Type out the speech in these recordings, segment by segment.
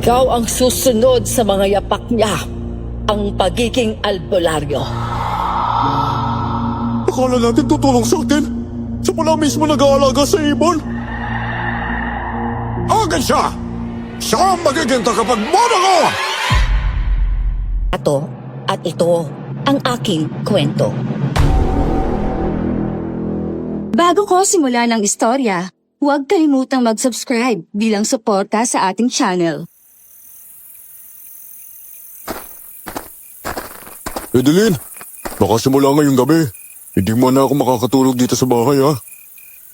Ikaw ang susunod sa mga yapak niya, ang pagiging albularyo. Akala natin tutulong sa atin. Siya pala mismo nag-aalaga sa ibon. Agad siya! Siya ang magiging tagapagbono ko! At ito ang aking kwento. Bago ko simulan ang istorya, huwag kalimutang mag-subscribe bilang suporta sa ating channel. Edeline, baka simula ngayong gabi. Hindi mo na ako makakatulog dito sa bahay, ha?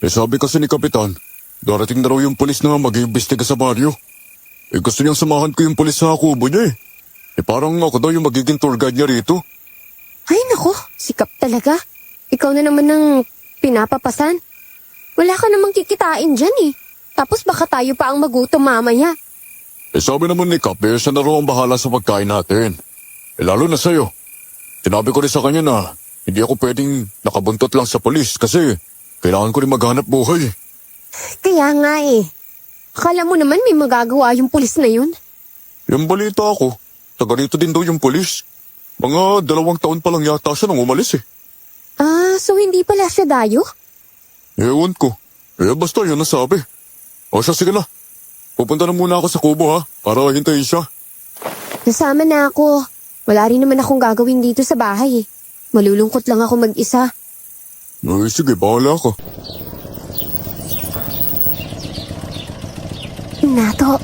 Sabi kasi ni Kapitan, darating na raw yung pulis na mag-iimbestiga sa baryo. Gusto niyang samahan ko yung pulis sa kubo niya, parang ako daw yung magiging tour guide niya rito. Ay nako, sikap talaga. Ikaw na naman ang pinapapasan. Wala ka namang kikitain dyan Tapos baka tayo pa ang magutom mamaya. Sabi naman ni Kap, siya na raw ang bahala sa pagkain natin. Lalo na sa'yo. Sinabi ko rin sa kanya na hindi ako pwedeng nakabuntot lang sa pulis kasi kailangan ko rin maghanap buhay. Kaya nga Akala mo naman may magagawa yung pulis na yun. Yung balita ako, taga rito din daw yung pulis. Mga 2 taon pa lang yata siya nung umalis So hindi pala siya dayo? Ewan ko. Basta yun ang sabi. O siya, sige na. Pupunta na muna ako sa kubo, ha? Para hintayin siya. Nasama na ako. Wala rin naman akong gagawin dito sa bahay Malulungkot lang ako mag-isa. Ay, sige, bahala ako. Nato,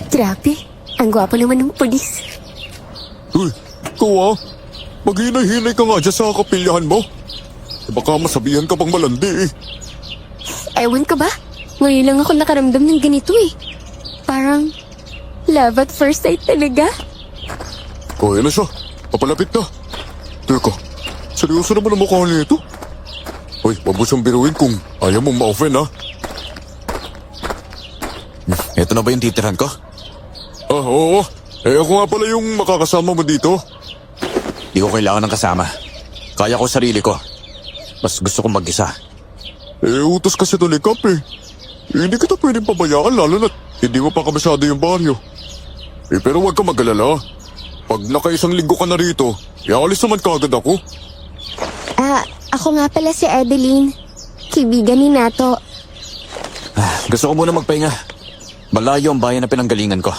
grabe. Ang gwapo naman ng pulis. Uy, ikaw maghinay-hinay ka nga dyan sa kapilyahan mo. Baka masabihan ka pang malandi Ewan ka ba? Ngayon lang ako nakaramdam ng ganito Parang love at first sight talaga. O, yan na siya. Papalapit na. Teka, seryoso naman ang mukha nito. Uy, wag mo siyang biruin kung ayaw mong ma-offend, ha? Ito na ba yung titirahan ko? Oo. Ako nga pala yung makakasama mo dito. Di ko kailangan ng kasama. Kaya ko sarili ko. Mas gusto kong mag-isa. Utos kasi ito ni Kap Hindi kita pwedeng pabayaan lalo na't hindi mo pa kabisado yung baryo. Pero wag ka mag-alala. Pag naka-1 linggo ka na rito, ialis naman kaagad ako. Ako nga pala si Edeline. Kaibigan ni Nato. Gusto ko muna magpahinga. Malayo ang bayan na pinanggalingan ko.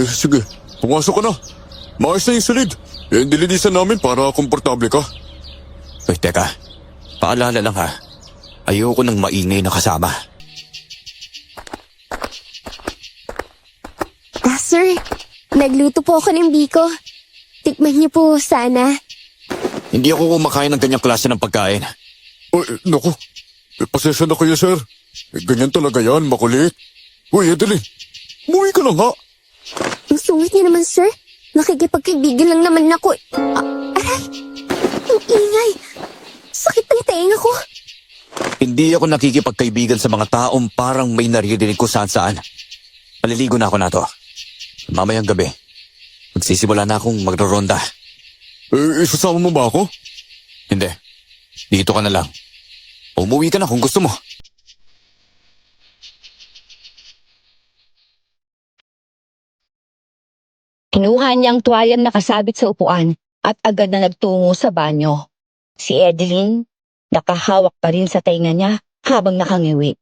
Sige. Pumasok ka na. Maayos na yung silid. Dilinisan namin para komportable ka. Uy, teka. Paalala lang ha. Ayoko ng maingay na kasama. Sir, nagluto po ako ng biko. Tikman niyo po sana. Hindi ako kumakain ng ganyang klase ng pagkain. Naku. Pasensya na kayo, sir. Ganyan talaga yan, makulit. Uy, Edeline. Umuwi ka na nga. Ang sungit niya naman, sir. Nakikipagkaibigan lang naman ako. Aray! Ang ingay! Sakit ng tenga ko. Hindi ako nakikipagkaibigan sa mga taong parang may naririnig ko saan-saan. Maliligo na ako na to. Mamayang gabi, magsisimula na akong magroronda. Isasama mo ba ako? Hindi. Dito ka na lang. Umuwi ka na kung gusto mo. Kinuha niyang tuwayan nakasabit sa upuan at agad na nagtungo sa banyo. Si Edeline, nakahawak pa rin sa tainga niya habang nakangiwi.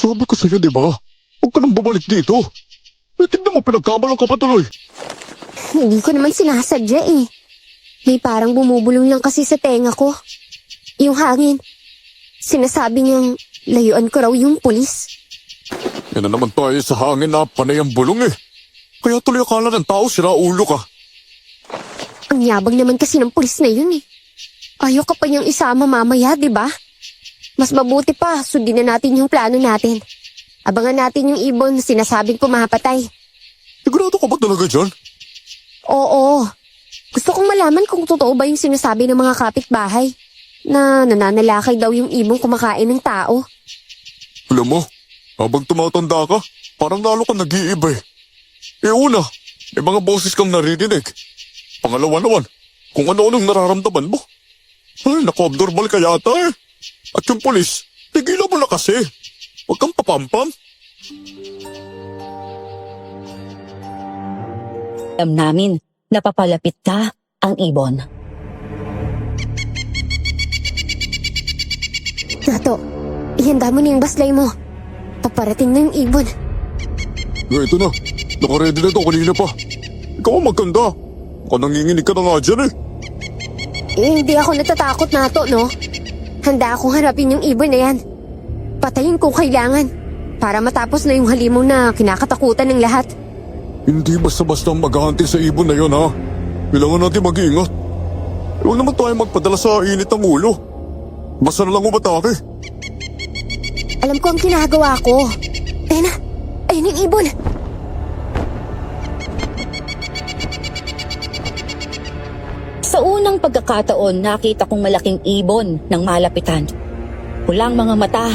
Sabi ko sa'yo, di ba? Huwag ka nang bumalik dito. Tignan mo, pinagkamalang ka pa tuloy. Hindi ko naman sinasadya May parang bumubulong lang kasi sa tenga ko. Yung hangin. Sinasabi niyang layuan ko raw yung pulis. Yan na naman tayo sa hangin na panay ang bulong Kaya tuloy akala ng tao sira ulo ka. Ang yabang naman kasi ng pulis na yun Ayaw ka pa niyang isama mamaya, di ba? Mas mabuti pa, sundin na natin yung plano natin. Abangan natin yung ibon na sinasabing pumapatay. Sigurado ka ba talaga dyan? Oo. Gusto kong malaman kung totoo ba yung sinasabi ng mga kapitbahay na nananalakay daw yung ibong kumakain ng tao. Alam mo, habang tumatanda ka, parang lalo ka nag-iiba Una, may mga boses kang naririnig. Pangalawa naman, kung ano-anong nararamdaman mo. Ay, naku, abnormal ka yata At yung pulis, tigilan mo na kasi. Huwag kang papampam. Alam namin, napapalapit ka ang ibon. Nato, ihanda mo na yung baslay mo. Paparating na yung ibon. Ito na. Nakaredy na to kanina pa. Ikaw ang maganda. Baka nanginginig ka na nga dyan eh. Hindi ako natatakot, Nato, no? Handa akong harapin yung ibon na yan. Patayin kung kailangan. Para matapos na yung halimaw na kinakatakutan ng lahat. Hindi basta-basta maghahantay sa ibon na yon, ha? Kailangan natin mag-iingat. Huwag naman tayo magpadala sa init ng ulo. Basta na lang umatake. Alam ko ang ginagawa ko. Ayun na. Ayun yung ibon. Sa unang pagkakataon, nakita kong malaking ibon ng malapitan. Pulang mga mata,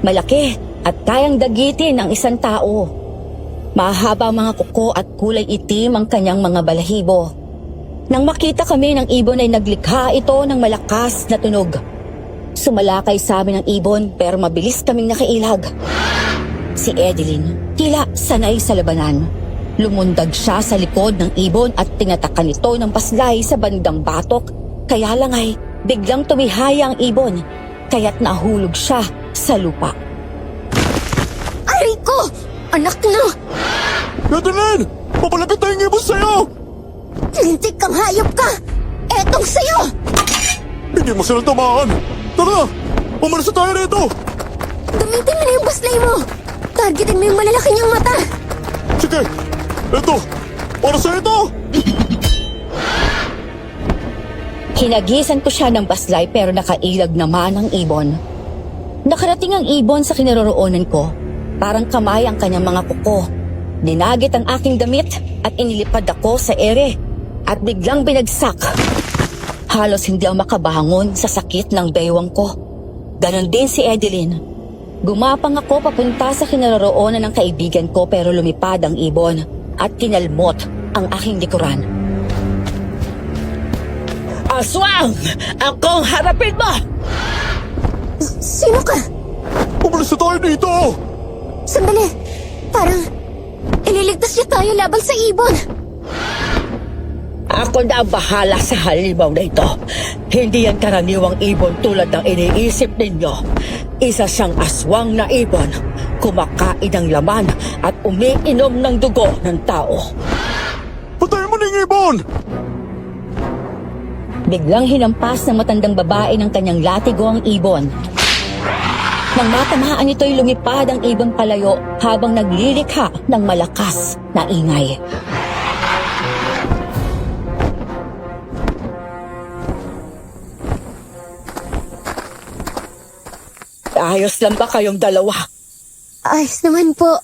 malaki at kayang dagitin ang isang tao. Mahaba ang mga kuko at kulay itim ang kanyang mga balahibo. Nang makita kami ng ibon ay naglikha ito ng malakas na tunog. Sumalakay sa amin ang ibon pero mabilis kaming nakailag. Si Edeline, tila sanay sa labanan. Lumundag siya sa likod ng ibon at tinatakan ito ng paslay sa bandang batok. Kaya lang ay biglang tumihaya ang ibon, kaya't nahulog siya sa lupa. Aray ko! Anak na! Edeline! Papalapit na yung ibon sa'yo! Lintik kang hayop ka! Etong sa'yo! Hindi mo silang tamaan! Tara! Umalis na tayo rito! Gamitin mo na yung baslay mo! Targetin mo yung malalaki niyang mata! Sige! Ito! Para sa ito! Hinagisan ko siya ng baslay pero nakailag naman ang ibon. Nakarating ang ibon sa kinaroroonan ko. Parang kamay ang kanyang mga kuko. Dinagit ang aking damit at inilipad ako sa ere at biglang binagsak. Halos hindi ako makabangon sa sakit ng bewang ko. Ganon din si Edeline. Gumapang ako papunta sa kinaroroonan ng kaibigan ko pero lumipad ang ibon at kinalmot ang aking likuran. Aswang! Akong harapin mo! Sino ka? Umalis na tayo dito! Sandali! Parang ililigtas niya tayo laban sa ibon! Ako na ang bahala sa halimaw na ito. Hindi yan karaniwang ibon tulad ng iniisip ninyo. Isa siyang aswang na ibon. Kumakain ng laman at umiinom ng dugo ng tao. Patayin mo na yung ibon! Biglang hinampas ng matandang babae ng kanyang latigo ang ibon. Nang matamaan ito'y lumipad ang ibon palayo habang naglilikha ng malakas na ingay. Ayos lang ba kayong dalawa? Ayos naman po.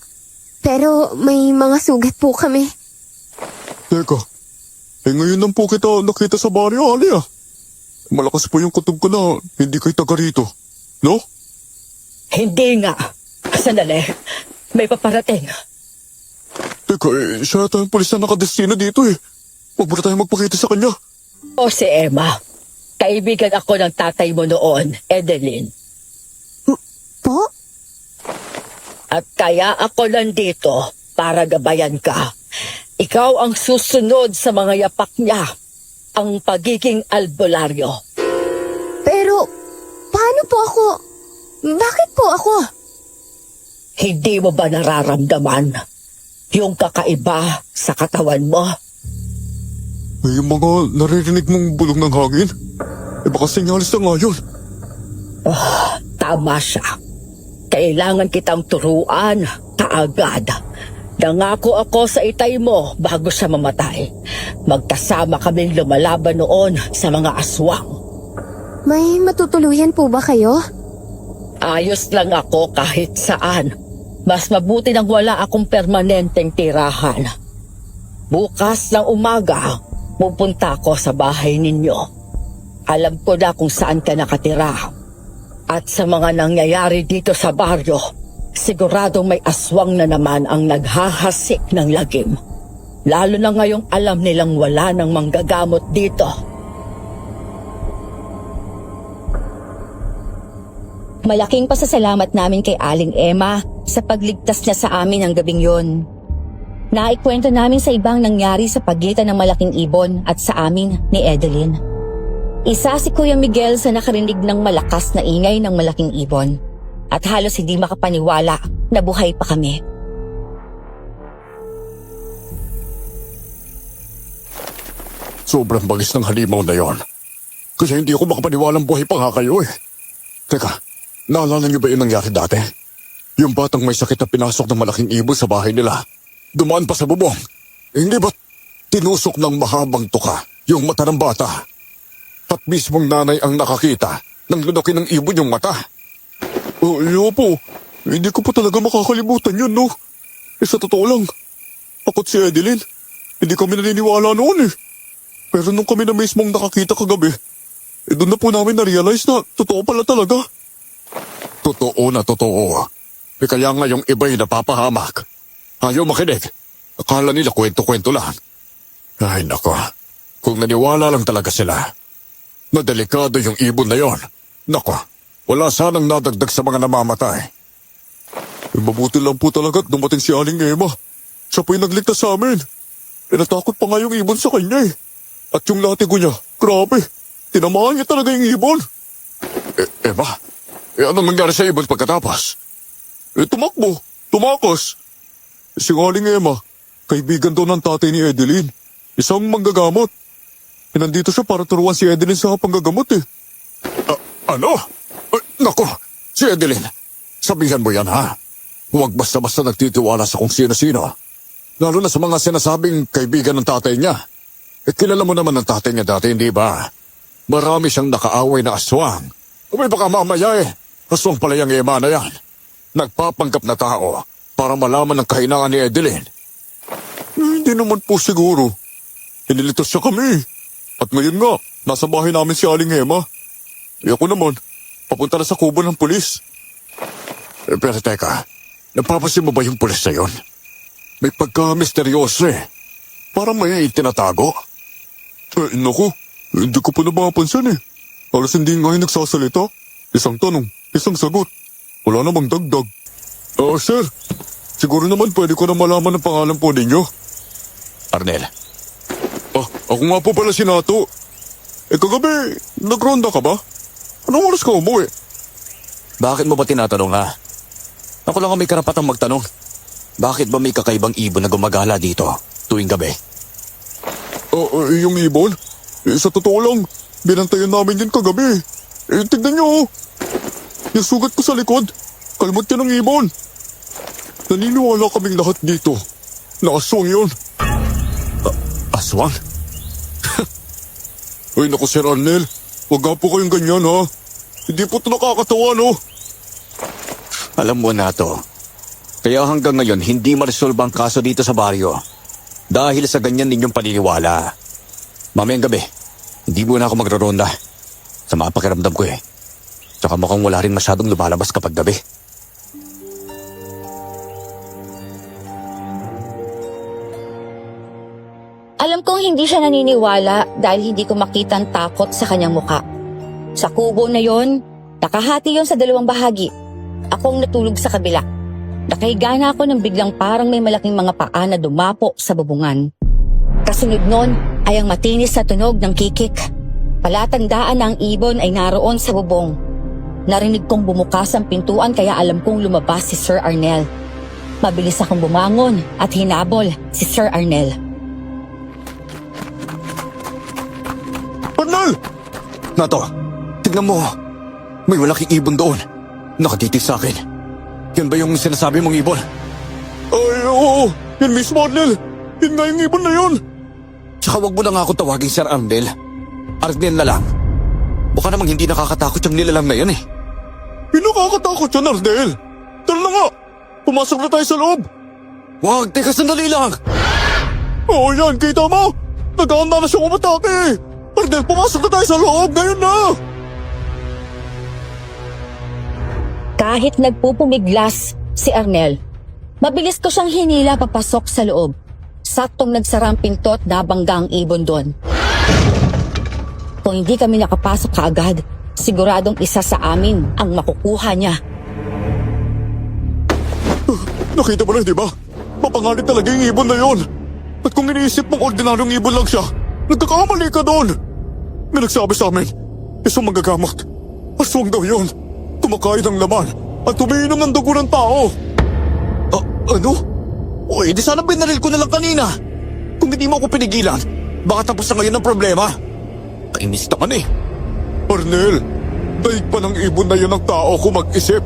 Pero may mga sugat po kami. Teka, ngayon lang po kita nakita sa baryo, Ali ah. Malakas po yung kutob ko na hindi kayo taga rito. No? Hindi nga. Sandali. May paparating. Teka, siya yata yung pulis na nakadestino dito eh. Huwag mo na tayo magpakita sa kanya. O si Emma. Kaibigan ako ng tatay mo noon, Edeline. Po? At kaya ako nandito para gabayan ka. Ikaw ang susunod sa mga yapak niya, ang pagiging albularyo. Pero, paano po ako? Bakit po ako? Hindi mo ba nararamdaman yung kakaiba sa katawan mo? May mga naririnig mong bulong ng hangin. Baka sinyalis na nga yun. Tama siya. Kailangan kitang turuan kaagad. Nangako ako sa itay mo bago siya mamatay. Magkasama kaming lumalaban noon sa mga aswang. May matutuluyan po ba kayo? Ayos lang ako kahit saan. Mas mabuti nang wala akong permanenteng tirahan. Bukas ng umaga, pupunta ako sa bahay ninyo. Alam ko na kung saan ka nakatira. At sa mga nangyayari dito sa baryo, siguradong may aswang na naman ang naghahasik ng lagim. Lalo na ngayong alam nilang wala nang manggagamot dito. Malaking pasasalamat namin kay Aling Emma sa pagligtas niya sa amin ng gabing yon. Naikwento namin sa ibang nangyari sa pagitan ng malaking ibon at sa amin ni Edeline. Isa si Kuya Miguel sa nakarinig ng malakas na ingay ng malaking ibon at halos hindi makapaniwala na buhay pa kami. Sobrang bagis ng halimaw na yon. Kasi hindi ako makapaniwalang buhay pa nga kayo eh. Teka, naalala niyo ba yung nangyari dati? Yung batang may sakit na pinasok ng malaking ibon sa bahay nila. Dumaan pa sa bubong. Hindi ba tinusok ng mahabang tuka yung mata ng bata? At mismong nanay ang nakakita nang lunokin ng ibon yung mata. Iyo po, hindi ko po talaga makakalimutan yun, no? Sa totoo lang, ako't si Edeline, hindi kami naniniwala noon eh. Pero nung kami na mismong nakakita kagabi, doon na po namin na-realize na totoo pala talaga. Totoo na totoo. Kaya nga yung iba'y napapahamak. Ayaw makinig. Akala nila kwento-kwento lang. Ay nako, kung naniwala lang talaga sila na delikado yung ibon na yon, nako, wala sanang nadagdag sa mga namamatay. Mabuti lang po talaga at dumating si Aling Emma. Siya po yung nagligtas sa amin. Natakot pa nga yung ibon sa kanya eh. At yung latigo niya, grabe, tinamaan niya talaga yung ibon. Emma, anong nangyari sa ibon pagkatapos? Tumakos. Si Aling Emma, kaibigan daw ng tatay ni Edeline, isang manggagamot. Nandito siya para turuan si Edeline sa panggagamot eh. Ano? Nako, si Edeline, sabihan mo yan ha. Huwag basta-basta nagtitiwala sa kung sino-sino. Lalo na sa mga sinasabing kaibigan ng tatay niya. Kilala mo naman ng tatay niya dati, hindi ba? Marami siyang nakaaway na aswang. May baka mamaya eh, aswang pala yung Emma na yan. Nagpapanggap na tao para malaman ng kahinaan ni Edeline. Hindi naman po siguro. Inilitos siya kami. At ngayon nga, nasa bahay namin si Aling Emma. Ako naman, papunta na sa kubo ng pulis. Pero teka, napapansin mo ba yung pulis na yun? May pagka-misteryoso eh. Parang may itinatago. Naku, hindi ko pa napapansin eh. Halos hindi nga yung nagsasalita. Isang tanong, isang sagot. Wala namang dagdag. Sir, siguro naman pwede ko na malaman ang pangalan po ninyo. Arnel, Ako nga po pala si Nato. Kagabi, nagronda ka ba? Anong oras ka umuwi? bakit mo ba tinatanong ha? Ako lang ang may karapatang magtanong. Bakit ba may kakaibang ibon na gumagala dito tuwing gabi? Yung ibon? Sa totoo lang, binantayan namin yun kagabi. Tignan niyo oh. Yung sugat ko sa likod, kalmot yan ng ibon. Naniniwala kaming lahat dito na aswang yun. Aswang? Ay naku Sir Arnel, huwag nga po kayong ganyan ha. Hindi po ito nakakatawa no. Alam mo na to. Kaya hanggang ngayon hindi maresolba ang kaso dito sa baryo. Dahil sa ganyan ninyong paniniwala. Mamayang gabi, hindi muna ako magraronda. Sama ang pakiramdam ko eh. Tsaka mukhang wala rin masyadong lumalabas kapag gabi. Alam kong hindi siya naniniwala dahil hindi ko makita ang takot sa kanyang muka. Sa kubo na yon, nakahati yon sa dalawang bahagi. Akong natulog sa kabila. Nakahiga na ako nang biglang parang may malaking mga paa na dumapo sa bubungan. Kasunod nun ay ang matinis na tunog ng kikik. Palatandaan na ang ibon ay naroon sa bubong. Narinig kong bumukas ang pintuan kaya alam kong lumabas si Sir Arnel. Mabilis akong bumangon at hinabol si Sir Arnel. Arnel! Nato, tignan mo. May malaking ibon doon. Nakatitig sa akin. Yan ba yung sinasabi mong ibon? Ay, oo. Yan mismo, Arnel. Yan nga yung ibon na yun. Tsaka wag mo na nga ako tawagin Sir Arnel. Arnel na lang. Baka namang hindi nakakatakot yung nilalang na yan eh. Pinakakatakot yan, Arnel. Tara na nga. Pumasok na tayo sa loob. Wag, teka sandali lang. Oo yan, kita mo. Nag-aanda na siyang umatake. Arnel, pumasok na tayo sa loob. Ngayon na. Kahit nagpupumiglas si Arnel, mabilis ko siyang hinila papasok sa loob. Saktong nagsara ang pinto at nabangga ang ibon doon. Kung hindi kami nakapasok kaagad, Siguradong isa sa amin ang makukuha niya. Nakita mo na, di ba? Mapanganib talaga yung ibon na yon. At kung iniisip mong ordinaryong ibon lang siya, nagkakamali ka doon. May nagsabi sa amin, isang magagamot. Aswang daw yun. Kumakain ng laman at umiinom ng dugo ng tao. Ano? O, di sana binaril ko na lang kanina. Kung hindi mo ako pinigilan, baka tapos na ngayon ang problema. Kainis naman eh. Arnel, daig pa ng ibon na yun ang tao kung mag-isip.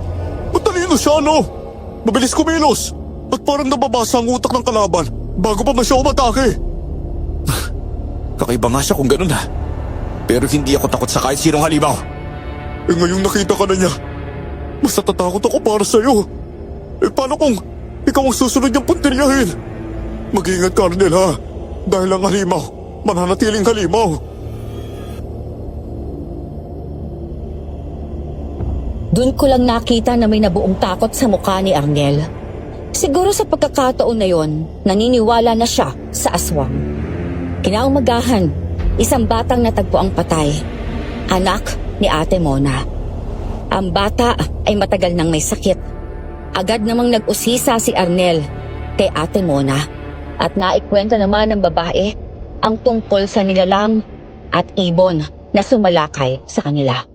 Matalino siya, no? Mabilis kumilos. At parang nababasa ang utak ng kalaban bago pa man siya umatake. Kakaiba nga siya kung ganun ha. Pero hindi ako takot sa kahit sinong halimaw. Eh ngayong nakita ka na niya, mas natatakot ako para sa'yo. Eh paano kung ikaw ang susunod niyang puntiryahin? Mag-iingat ka, Arnel, ha? Dahil ang halimaw, mananatiling halimaw. Doon ko lang nakita na may nabuong takot sa mukha ni Arnel. Siguro sa pagkakataon na yon, naniniwala na siya sa aswang. Kinaumagahan, isang batang natagpo ang patay. Anak ni Ate Mona. Ang bata ay matagal nang may sakit. Agad namang nag-usisa si Arnel kay Ate Mona at naikwenta naman ng babae ang tungkol sa nilalang at ibon na sumalakay sa kanila.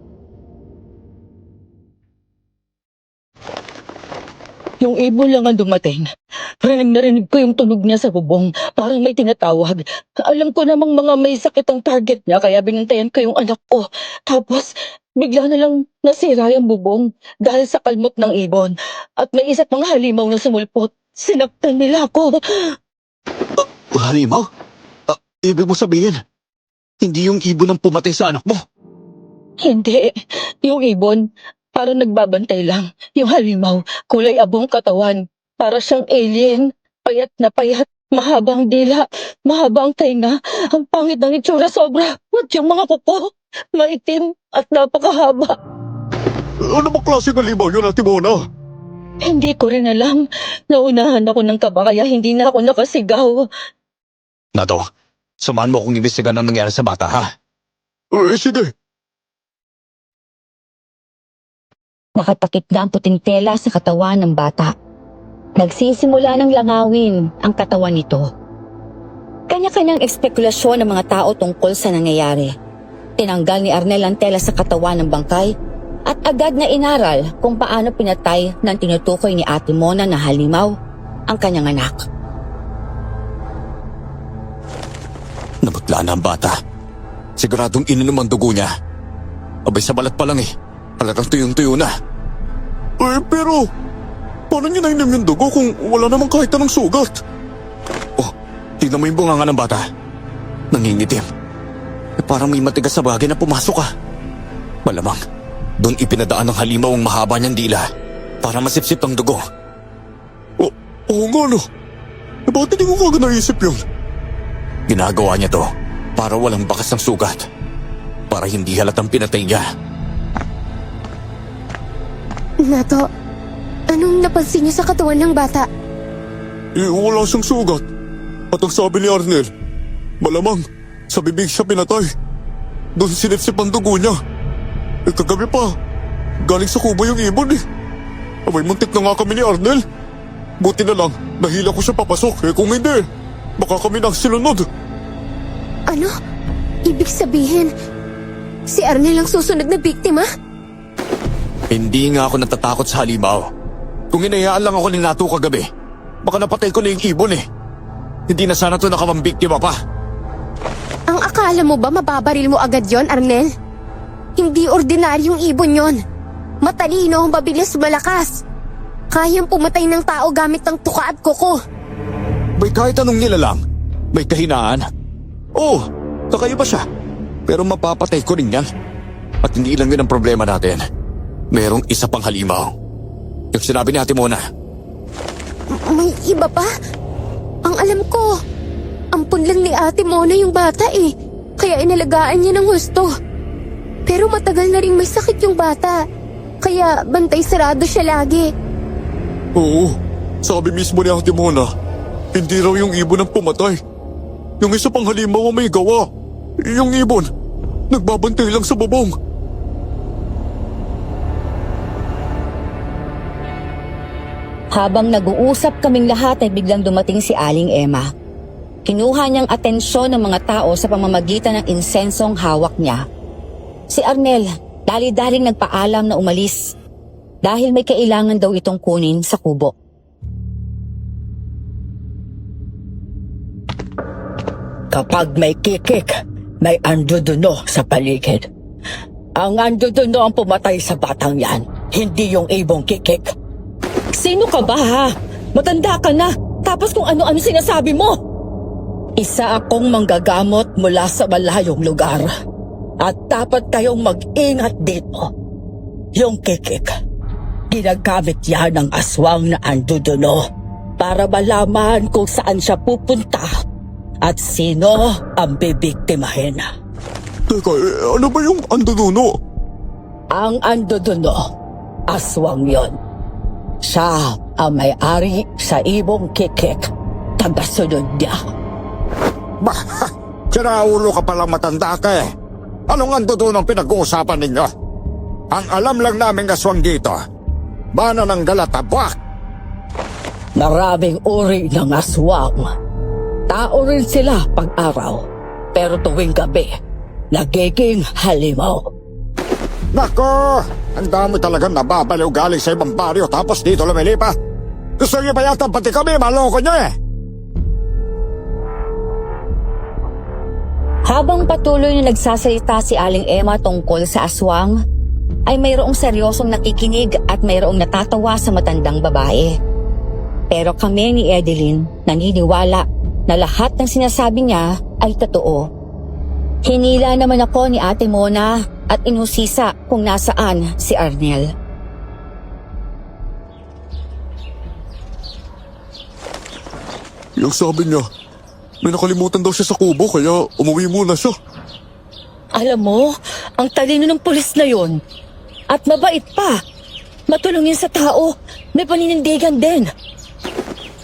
Yung ibon lang ang dumating. Narinig ko yung tunog niya sa bubong. Parang may tinatawag. Alam ko namang mga may sakit ang target niya, kaya binantayan ko yung anak ko. Tapos, bigla na lang nasira yung bubong dahil sa kalmot ng ibon. At may isa pang halimaw na sumulpot. Sinaktan nila ako. Halimaw? Ibig mo sabihin, hindi yung ibon ang pumatay sa anak mo? Hindi. Yung ibon, parang nagbabantay lang. Yung halimaw, kulay abong katawan. Para siyang alien. Payat na payat. Mahabang dila. Mahabang tainga. Ang pangit ng itsura sobra. At yung mga kuko, maitim at napakahaba. Ano ba klaseng halimaw yun, Ate Mona? Hindi ko rin alam. Naunahan ako ng kaba kaya hindi na ako nakasigaw. Nato, samahan mo akong imbestigan ang nangyari sa bata, ha? Sige. Nakatakip na ang puting tela sa katawan ng bata. Nagsisimula ng langawin ang katawan nito. Kanya-kanyang espekulasyon ng mga tao tungkol sa nangyayari. Tinanggal ni Arnel ang tela sa katawan ng bangkay at agad na inaral kung paano pinatay ng tinutukoy ni Ate Mona na halimaw ang kanyang anak. Nabutla na ang bata. Siguradong ininom ang dugo niya. Abay sa balat pa lang eh. Talagang tuyong-tuyo na. Pero, paano niya nainom yung dugo kung wala namang kahit anong sugat? Oh, tignan mo yung bunganga ng bata. Nangingitim. Parang may matigas sa bagay na pumasok ka. Malamang, doon ipinadaan ng halimaw ang mahaba niyang dila para masipsip ang dugo. Oo nga, no. Bakit hindi ko kagad naisip yun? Ginagawa niya to para walang bakas ng sugat. Para hindi halatang pinatay niya. Nato, anong napansin niyo sa katawan ng bata? Wala siyang sugat. At ang sabi ni Arnel, malamang sa bibig siya pinatay. Doon sinipsip ang dugo niya. Kagabi pa, galing sa kubo yung ibon eh. Abay, muntik na nga kami ni Arnel. Buti na lang, nahila ko siya papasok. Kung hindi, baka kami nang sinunod. Ano? Ibig sabihin, si Arnel ang susunod na biktima? Hindi nga ako natatakot sa halimaw. Kung hinayaan lang ako ni Nato kagabi, baka napatay ko na yung ibon eh. Hindi na sana to nakapambiktima pa. Ang akala mo ba mababaril mo agad yon, Arnel? Hindi ordinaryong ibon yon. Matalino, mabilis, malakas. Kayang pumatay ng tao gamit ng tuka at kuko. May kahit anong nilalang, may kahinaan. Oo, kakaiba siya. Pero mapapatay ko rin yan. At hindi lang yun ang problema natin. Merong isa pang halimaw. Yung sinabi ni Ate Mona. May iba pa? Ang alam ko, ampun lang ni Ate Mona yung bata eh. Kaya inalagaan niya ng husto. Pero matagal na rin may sakit yung bata. Kaya bantay sarado siya lagi. Oo, sabi mismo ni Ate Mona, hindi raw yung ibon ang pumatay. Yung isa pang halimaw ang may gawa. Yung ibon, nagbabantay lang sa bubong. Habang nag-uusap kaming lahat ay biglang dumating si Aling Emma. Kinuha niyang atensyon ng mga tao sa pamamagitan ng insensong hawak niya. Si Arnel, dali-daling nagpaalam na umalis dahil may kailangan daw itong kunin sa kubo. Kapag may kikik, may anduduno sa paligid. Ang anduduno ang pumatay sa batang yan, hindi yung ibong kikik. Sino ka ba ha? Matanda ka na, tapos kung ano-ano sinasabi mo. Isa akong manggagamot mula sa malayong lugar. At dapat kayong mag-ingat dito. Yung kikik, ginagamit yan ng aswang na anduduno para malaman kung saan siya pupunta at sino ang bibiktimahin. Teka, ano ba yung anduduno? Ang anduduno, aswang yon. Siya ang may-ari sa ibong kikik. Tagasunod niya. Bah, sinaulo ka palang matanda ka eh. Anong andudunong pinag-uusapan ninyo? Ang alam lang naming aswang dito, mana ng galatabak. Maraming uri ng aswang. Tao rin sila pag-araw, pero tuwing gabi, nagiging halimaw. Nako, ang dami talagang nababaliw galing sa ibang baryo tapos dito lumilipat. Gusto niyo ba yata pati kami maloko niyo eh? Habang patuloy na nagsasalita si Aling Emma tungkol sa aswang, ay mayroong seryosong nakikinig at mayroong natatawa sa matandang babae. Pero kami ni Edeline naniniwala na lahat ng sinasabi niya ay totoo. Hinila naman ako ni Ate Mona at inusisa kung nasaan si Arnel. Yung sabi niya, may nakalimutan daw siya sa kubo kaya umuwi muna siya. Alam mo, ang talino ng pulis na yon. At mabait pa. Matulungin sa tao. May paninindigan din.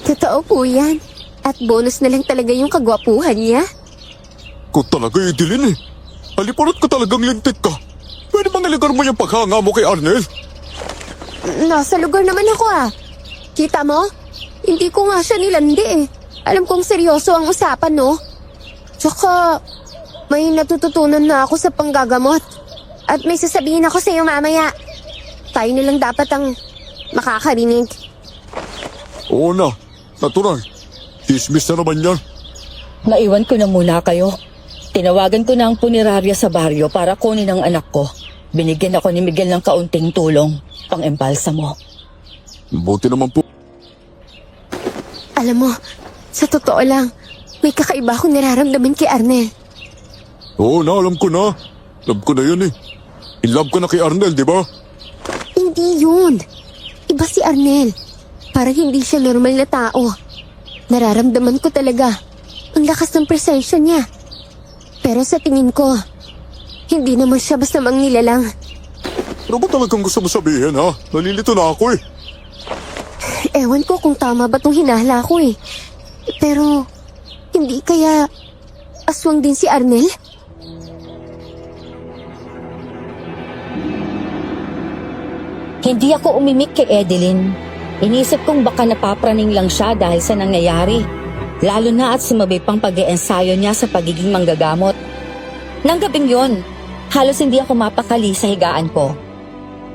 Totoo po yan. At bonus na lang talaga yung kagwapuhan niya. Kung talaga idilin eh. Haliparot ka talagang lintik ka. Pwede bang iligar mo yung paghanga mo kay Arnel? Nasa lugar naman ako ah. Kita mo? Hindi ko nga siya nilandi eh. Alam kong seryoso ang usapan, no? Tsaka, may natututunan na ako sa panggagamot. At may sasabihin ako sa iyo mamaya. Tayo na lang dapat ang makakarinig. Oo na, natural. Chismis na naman yan. Maiwan ko na muna kayo. Tinawagan ko na ang punerarya sa baryo para kunin ang anak ko. Binigyan ako ni Miguel ng kaunting tulong. Pang-embalsa mo. Buti naman po. Alam mo, sa totoo lang, may kakaiba akong nararamdaman kay Arnel. Oo na, alam ko na. Love ko na yun eh. In love ka na kay Arnel, di ba? Hindi yun. Iba si Arnel. Parang hindi siya normal na tao. Nararamdaman ko talaga ang lakas ng presensya niya. Pero sa tingin ko, hindi naman siya basta mangnilalang. Ano ba talagang gusto mo sabihin ha? Nalilito na ako eh. Ewan ko kung tama ba tong hinala ko eh. Pero, hindi kaya aswang din si Arnel? Hindi ako umimik kay Edeline. Inisip kong baka napapraning lang siya dahil sa nangyayari. Lalo na at sumabay pang pag-iensayo niya sa pagiging manggagamot. Nang gabing yon, halos hindi ako mapakali sa higaan ko.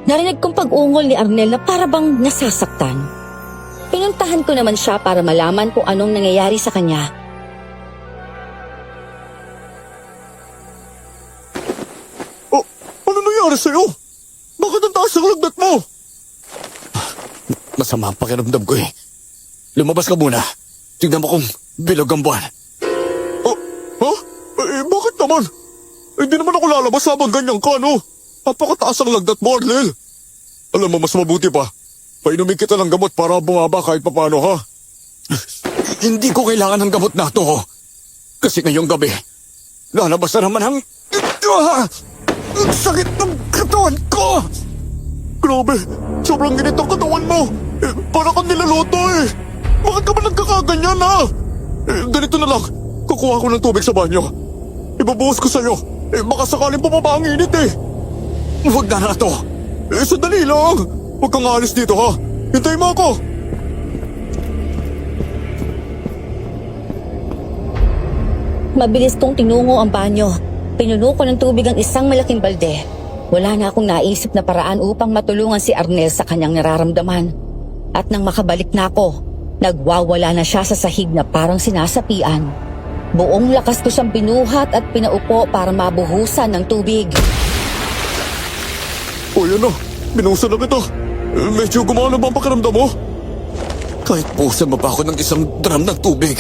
Narinig kong pag-ungol ni Arnel na para bang nasasaktan. Pinuntahan ko naman siya para malaman kung anong nangyayari sa kanya. Oh, ano nangyari sa'yo? Bakit ang taas ang lagnat mo? Masama ang pakiramdam ko eh. Lumabas ka muna. Tignan mo kung bilog ang buwan. Oh, ha? Bakit naman? Hindi naman ako lalabas habang ganyan ka, no? Napakataas ang lagnat mo, Arnel. Alam mo, mas mabuti pa. Painumin kita ng gamot para bumaba kahit papano, ha? Hindi ko kailangan ng gamot na to. Kasi ngayong gabi, lalabas na naman ang... Ang sakit ng katawan ko! Grabe, sobrang init ang katawan mo. Para kang nilaloto eh. Bakit ka ba nagkakaganyan, ha? Ganito na lang, kukuha ko ng tubig sa banyo. Ibabuhos ko sa'yo. Baka sakaling bumaba ang init eh. Huwag na to. Sandali lang. Huwag kang alis dito, ha? Hintayin mo ako. Mabilis kong tinungo ang banyo. Pinuno ko ng tubig ang isang malaking balde. Wala na akong naisip na paraan upang matulungan si Arnel sa kanyang nararamdaman. At nang makabalik na ako, nagwawala na siya sa sahig na parang sinasapian. Buong lakas ko siyang binuhat at pinaupo para mabuhusan ng tubig. O yan na, binuhusan na kita. Medyo gumana ba ang pakiramdam mo? Kahit pusan mo pa ako ng isang drum ng tubig,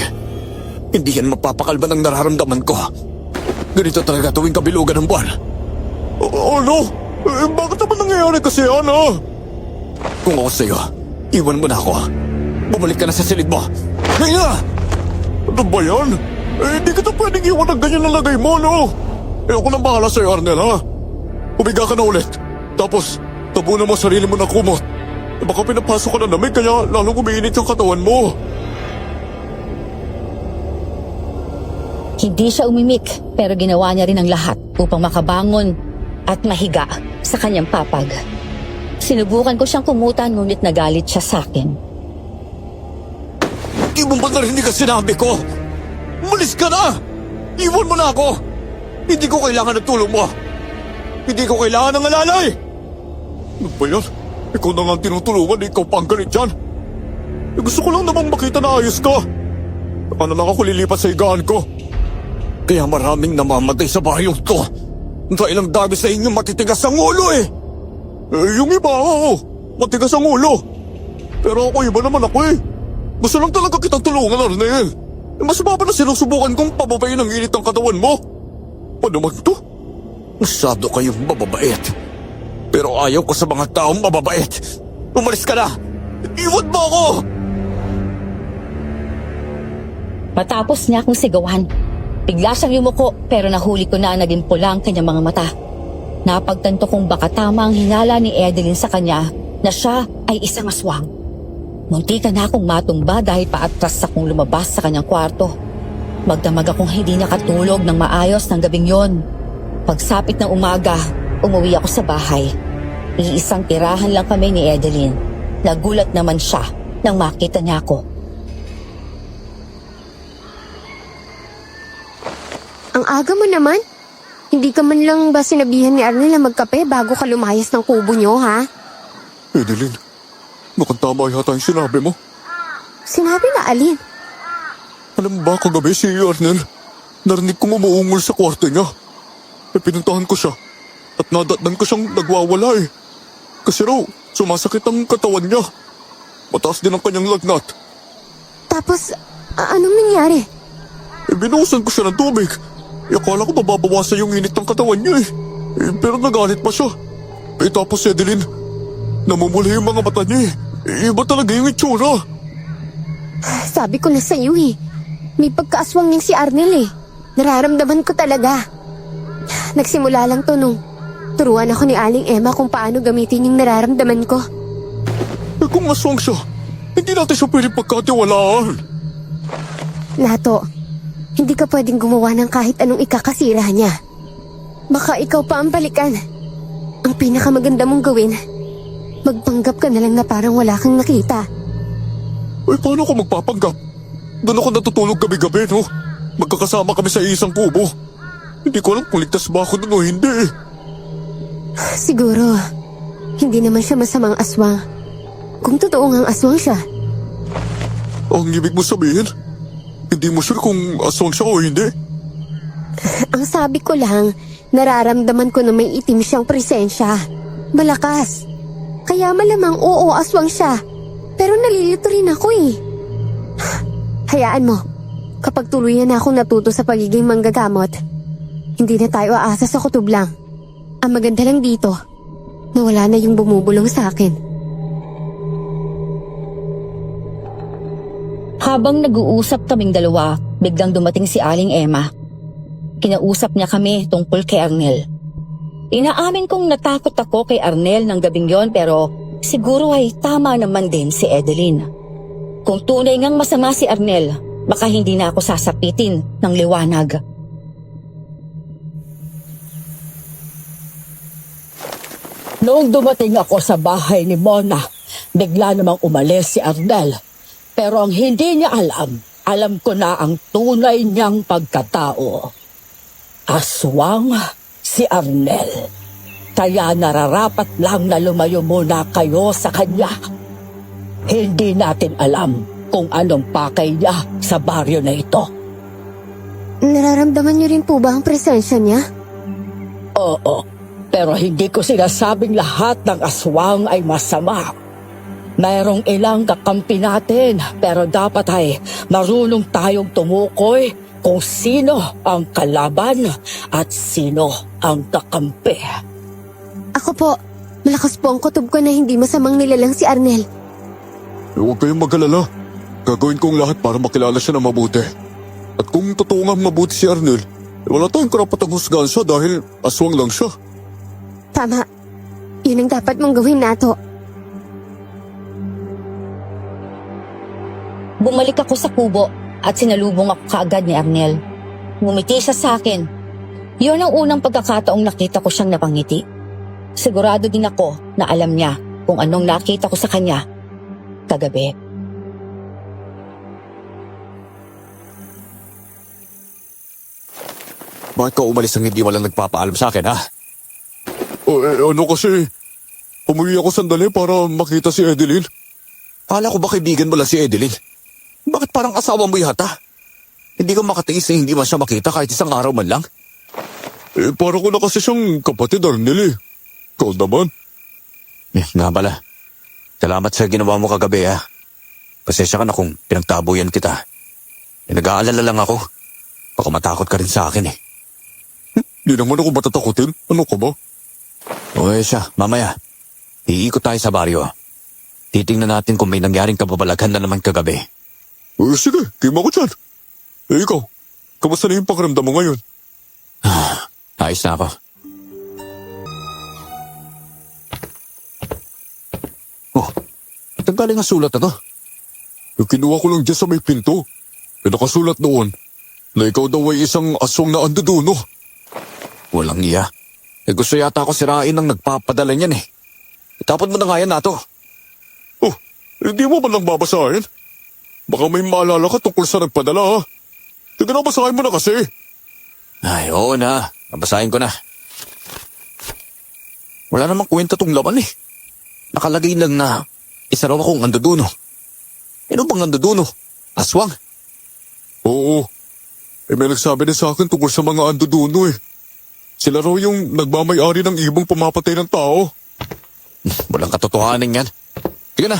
hindi yan mapapakalma ng nararamdaman ko. Ganito talaga tuwing kabilugan ng buwan. Ano? Bakit naman nangyayari kasi yan, ha? Kung ako sa'yo, iwan mo na ako. Bumalik ka na sa silid mo. Ngayon na! Ano ba yan? Hindi kita pwedeng iwan ng ganyan na lagay mo, no? Ako nang bahala sa'yo, Arnel, ha? Umiga ka na ulit. Tapos, tabunan mo sarili mo ng kumot. Baka pinapasok ka na namin, kaya lalong umiinit ang katawan mo. Hindi siya umimik, pero ginawa niya rin ang lahat upang makabangon at mahiga sa kanyang papag. Sinubukan ko siyang kumutan, ngunit nagalit siya sa akin. Di mo ba narinig ang sinabi ko? Umalis ka na! Iwan mo na ako! Hindi ko kailangan ng tulong mo! Hindi ko kailangan ng alalay! Ano ba yan? Ikaw na nga ang tinutulungan, ikaw pa ang galit dyan. Gusto ko lang namang makita na ayos ka. Baka na lang ako lilipat sa higaan ko. Kaya maraming namamatay sa bayong to. Dahil ang dami sa inyo matitigas ang ulo eh! Yung iba, oo. Matigas ang ulo. Pero ako, iba naman ako eh. Gusto lang talaga kitang tulungan, Arnel. Mas baba na sinusubukan kong pababayin ang init ng katawan mo. Ano naman to? Masyado kayong mababait. Pero ayaw ko sa mga taong mababait. Umalis ka na! Iwan mo ako! Matapos niya akong sigawan, bigla siyang yumuko pero nahuli ko na naging pula ang kanyang mga mata. Napagtanto kong baka tama ang hinala ni Edeline sa kanya na siya ay isang aswang. Muntikan na akong matumba dahil paatras akong lumabas sa kanyang kwarto. Magdamag akong hindi nakatulog ng maayos ng gabing yon. Pagsapit ng umaga, umuwi ako sa bahay. Iisang tirahan lang kami ni Edeline. Nagulat naman siya nang makita niya ako. Ang aga mo naman. Hindi ka man lang ba sinabihan ni Arnel na magkape bago ka lumayas ng kubo niyo, ha? Edeline, mukhang tama yata yung sinabi mo. Sinabi na alin? Alam mo ba kagabi si Arnel? Narinig kong umuungol sa kwarto niya. Pinuntahan ko siya at nadatnan ko siyang nagwawala eh. Kasi raw, sumasakit ang katawan niya. Mataas din ang kanyang lagnat. Tapos, anong nangyari? Binuhusan ko siya ng tubig. Akala ko mababawasan yung init ng katawan niya eh. Pero nagalit pa siya. Tapos Edeline, namumula yung mga mata niya eh. Iba talaga yung itsura. Sabi ko na sa'yo eh. May pagkaaswang niyang si Arnel eh. Nararamdaman ko talaga. Nagsimula lang to nung turuan ako ni Aling Emma kung paano gamitin yung nararamdaman ko. Kung aswang siya, hindi natin siya pwede pagkatiwalaan. Lato, hindi ka pwedeng gumawa ng kahit anong ikakasira niya. Baka ikaw pa ang balikan. Ang pinakamaganda mong gawin, magpanggap ka na lang na parang wala kang nakita. Ay, paano ako magpapanggap? Doon ako natutulog gabi-gabi, no? Magkakasama kami sa isang kubo. Hindi ko alam kung ligtas ba ako doon o hindi. Siguro, hindi naman siya masamang aswang. Kung totoo ngang aswang siya. Ang ibig mo sabihin, hindi mo sure kung aswang siya o hindi? Ang sabi ko lang, nararamdaman ko na may itim siyang presensya. Malakas. Kaya malamang oo, aswang siya. Pero nalilito rin ako eh. Hayaan mo, kapag tuluyan na akong natuto sa pagiging manggagamot, hindi na tayo aasa sa kutob lang. Ang maganda lang dito, nawala na yung bumubulong sa akin. Habang nag-uusap kaming dalawa, biglang dumating si Aling Emma. Kinausap niya kami tungkol kay Arnel. Inaamin kong natakot ako kay Arnel ng gabing yon pero siguro ay tama naman din si Edeline. Kung tunay ngang masama si Arnel, baka hindi na ako sasapitin ng liwanag. Noong dumating ako sa bahay ni Mona, bigla namang umalis si Arnel. Pero ang hindi niya alam, alam ko na ang tunay niyang pagkatao. Aswang si Arnel. Kaya nararapat lang na lumayo muna kayo sa kanya. Hindi natin alam kung anong pakay niya sa baryo na ito. Nararamdaman niyo rin po ba ang presensya niya? Oo, pero hindi ko sinasabing lahat ng aswang ay masama. Mayroong ilang kakampi natin, pero dapat ay marunong tayong tumukoy kung sino ang kalaban at sino ang kakampi. Ako po, malakas po ang kutob ko na hindi masamang nilalang si Arnel. Huwag kayong mag-alala. Gagawin kong lahat para makilala siya na mabuti. At kung totoo nga mabuti si Arnel, wala tayong karapatang husgahan siya dahil aswang lang siya. Tama. Yun ang dapat mong gawin, Nato. Bumalik ako sa kubo at sinalubong ako kaagad ni Arnel. Ngumiti siya sa akin. Yun ang unang pagkakataong nakita ko siyang napangiti. Sigurado din ako na alam niya kung anong nakita ko sa kanya kagabi. Bakit ka umalis nang hindi walang nagpapaalam sa akin, ha? Ano kasi, umuwi ako sandali para makita si Edeline. Kala ko ba kaibigan mo lang si Edeline? Bakit parang asawa mo yata? Hindi ka makatiis na hindi man siya makita kahit isang araw man lang? Para ko na kasi siyang kapatid, Arnel eh. Ikaw naman. Nga pala. Salamat sa ginawa mo kagabi, ha? Pasensya ka na kung pinagtaboyan kita. Nag-aalala lang ako. Baka matakot ka rin sa akin, eh. Di naman ako matatakotin. Ano ka ba? Okay siya, mamaya. Iikot tayo sa baryo. Titingnan natin kung may nangyaring kababalaghan na naman kagabi. Sige, kima ko dyan. Ikaw, kamusta na yung pakiramdam mo ngayon? Ayos na ako. Oh, saan galing ang sulat na to? Kinuha ko lang dyan sa may pinto. Nakasulat doon na ikaw daw ay isang aswang na anduduno. Walang iya. Gusto yata ako sirain ng nagpapadala niyan, eh. Itapon mo na nga yan, Nato. Oh, hindi mo ba lang babasahin? Baka may maalala ka tungkol sa nagpadala, ha? Sige na, basahin mo na kasi. Ay, oo na. Babasahin ko na. Wala namang kwenta tong laman, eh. Nakalagay lang na isa raw akong anduduno. Ano bang anduduno? Aswang? Oo. May nagsabi din sa akin tungkol sa mga anduduno, eh. Sila raw yung nagmamayari ng ibang pumapatay ng tao. Walang katotohanan yan. Sige na,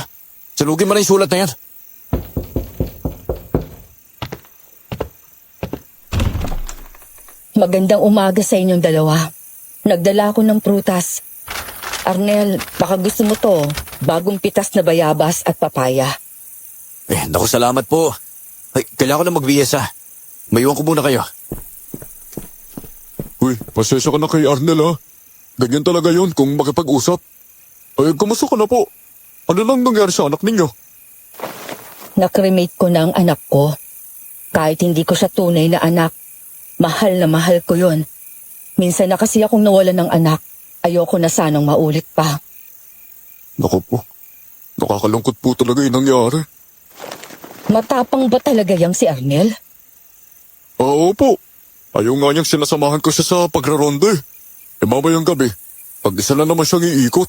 salugin mo na yung sulat na yan. Magandang umaga sa inyong dalawa. Nagdala ako ng prutas. Arnel, baka gusto mo to. Bagong pitas na bayabas at papaya. Naku, salamat po. Ay, kailangan ko na magbihis, ha. Mayuwan ko muna kayo. Uy, pasensya ka na kay Arnel, ha? Ganyan talaga yon kung makipag-usap. Ay, kumusta ka na po? Ano lang nangyari sa anak ninyo? Nakremate ko na ang anak ko. Kahit hindi ko siya tunay na anak, mahal na mahal ko yon. Minsan na kasi akong nawala ng anak. Ayoko na sanang maulit pa. Naku po, nakakalungkot po talaga yung nangyari. Matapang ba talaga yang si Arnel? Oo po. Ayaw nga niyang sinasamahan ko siya sa pagraronde. Mamayang gabi, pag-isa na naman siyang iikot.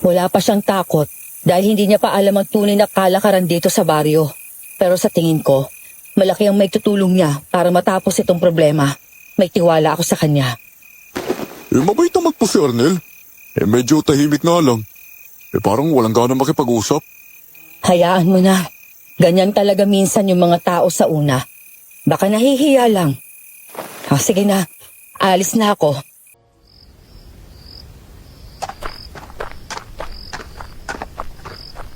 Wala pa siyang takot dahil hindi niya pa alam ang tunay na kalakaran dito sa baryo. Pero sa tingin ko, malaki ang may tutulong niya para matapos itong problema. May tiwala ako sa kanya. Mabait naman po si Arnel. Medyo tahimik nga lang. Parang walang gana makipag-usap. Hayaan mo na. Ganyan talaga minsan yung mga tao sa una. Baka nahihiya lang. Sige na, alis na ako.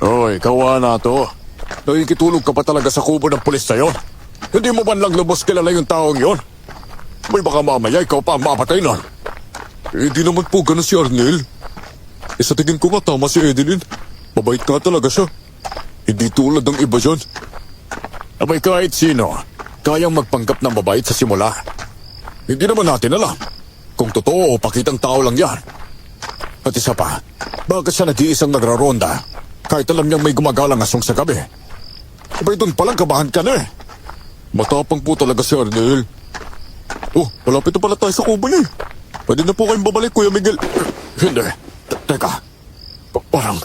Oy, kawa na to. Nakikitulog ka pa talaga sa kubo ng pulis na yon. Hindi mo man lang lubos kilala yung taong yon. May baka mamaya ikaw pa ang mapatay nun. Di naman po ganun si Arnel. Sa tingin ko nga tama si Edeline. Mabait nga talaga siya. Hindi tulad ng iba dyan. Abay kahit sino, kayang magpanggap ng mabait sa simula. Hindi naman natin alam kung totoo o pakitang tao lang yan. At isa pa, bakit siya nag-iisang nagraronda kahit alam niyang may gumagalang aswang sa gabi? Abay, doon palang kabahan ka na eh. Matapang po talaga si Arnel. Oh, malapit na pala tayo sa kubo niya. Pwede na po kayong babalik, Kuya Miguel. Hindi. Teka. Parang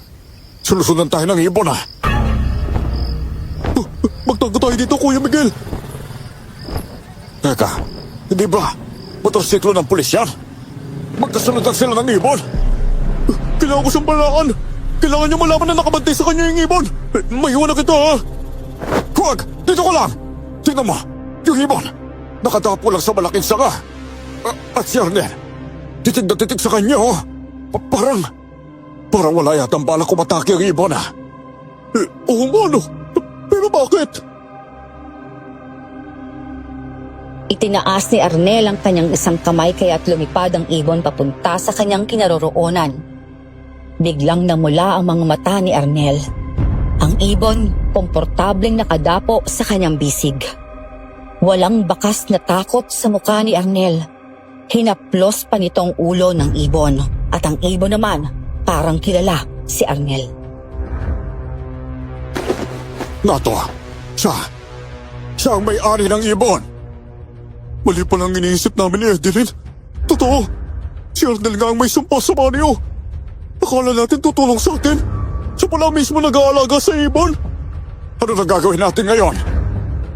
sulusunan tayo ng ibon ah. Magtago tayo dito, Kuya Miguel. Teka. Hindi ba motorsiklo ng pulis yan? Magkasunod sila ng ibon. Kailangan ko siyang balaan. Kailangan niyo malaman na nakabantay sa kanya yung ibon. Maiwan na kita, ha? Huwag! Dito ko lang! Tingnan mo! Yung ibon! Nakatapo lang sa malaking sanga. At si Arnel, titig na titig sa kanya, oh. Parang wala yatang balak kumatake ang ibon, ah. Oo nga, no. Pero bakit? Itinaas ni Arnel ang kanyang isang kamay kaya't lumipad ang ibon papunta sa kanyang kinaroroonan. Biglang namula ang mga mata ni Arnel. Ang ibon, komportableng nakadapo sa kanyang bisig. Walang bakas na takot sa mukha ni Arnel. Hinaplos pa nitong ulo ng ibon at ang ibon naman parang kilala si Arnel. Nato, siya ang may-ari ng ibon. Mali pa lang iniisip namin ni Edeline. Totoo. Si Arnel nga ang may sumpa sa banyo. Akala natin tutulong sa atin. Siya pala mismo nag-aalaga sa ibon. Ano na gagawin natin ngayon?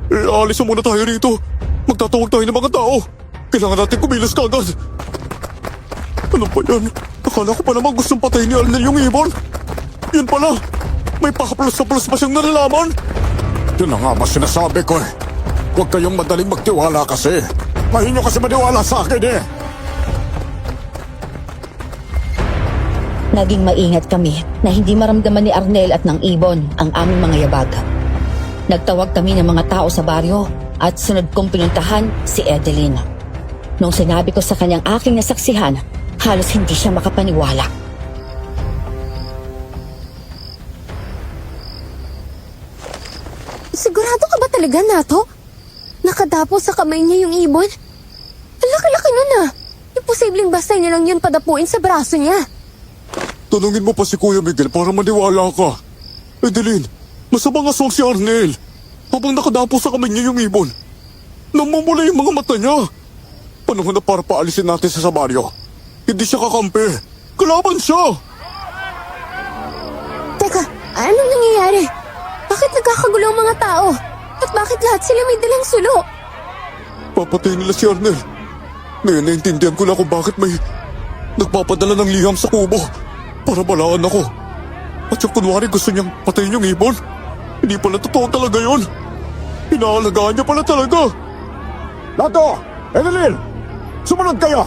Alis na muna tayo rito. Magtatawag tayo ng mga tao. Kailangan natin kumilos kagad. Ano ba yan? Akala ko pa naman gustong patayin ni Arnel yung ibon. Yun pala. May pakaplos-saplos pa siyang nalalaman. Yun na nga ba sinasabi ko eh. Huwag kayong madaling magtiwala kasi. Mahinyo kasi maniwala sa akin eh. Naging maingat kami na hindi maramdaman ni Arnel at ng ibon ang aming mga yabag. Nagtawag kami ng mga tao sa baryo at sunod kong pinuntahan si Edeline. Nung sinabi ko sa kanyang aking nasaksihan, halos hindi siya makapaniwala. Sigurado ka ba talaga, Nato? Nakadapo sa kamay niya yung ibon? Ang laki-laki nun ah. Imposibleng basta niya lang yun padapuin sa braso niya. Tanungin mo pa si Kuya Miguel para maniwala ka. Edeline, masamang aswang si Arnel. Habang nakadapo sa kamay niya yung ibon, namumula yung mga mata niya. Panahon na para paalisin natin sa baryo. Hindi siya kakampi. Kalaban siya. Teka, anong nangyayari? Bakit nagkakagulo ang mga tao? At bakit lahat sila may dalang sulo? Papatayin nila si Arnel. Ngayon naintindihan ko na kung bakit may nagpapadala ng liham sa kubo para balaan ako. At yung kunwari gusto niyang patayin yung ibon. Hindi pala totoo talaga yun. Inaalagaan niya pala talaga. Nato! Edeline! Sumunod kayo!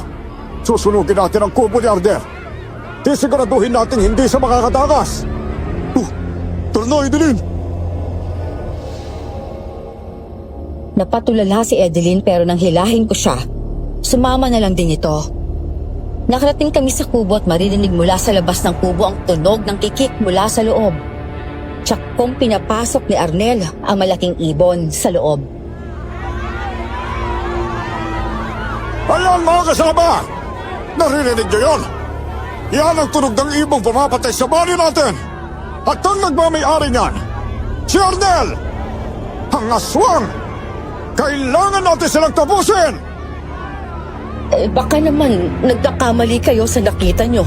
Susunugin natin ang kubo ni Arnel. Sisiguraduhin natin hindi siya makakatakas. Tara na, Edeline. Napatulala si Edeline pero nang hilahin ko siya, sumama na lang din ito. Nakarating kami sa kubo at maririnig mula sa labas ng kubo ang tunog ng kikik mula sa loob. Tsak kong pinapasok ni Arnel ang malaking ibon sa loob. Ayan mga kasama! Naririnig niyo yun? Yan ang tunog ng ibong pumapatay sa bali natin! At ang nagmamayari niyan, si Arnel! Ang aswang! Kailangan natin silang tapusin! Baka naman nagkakamali kayo sa nakita nyo.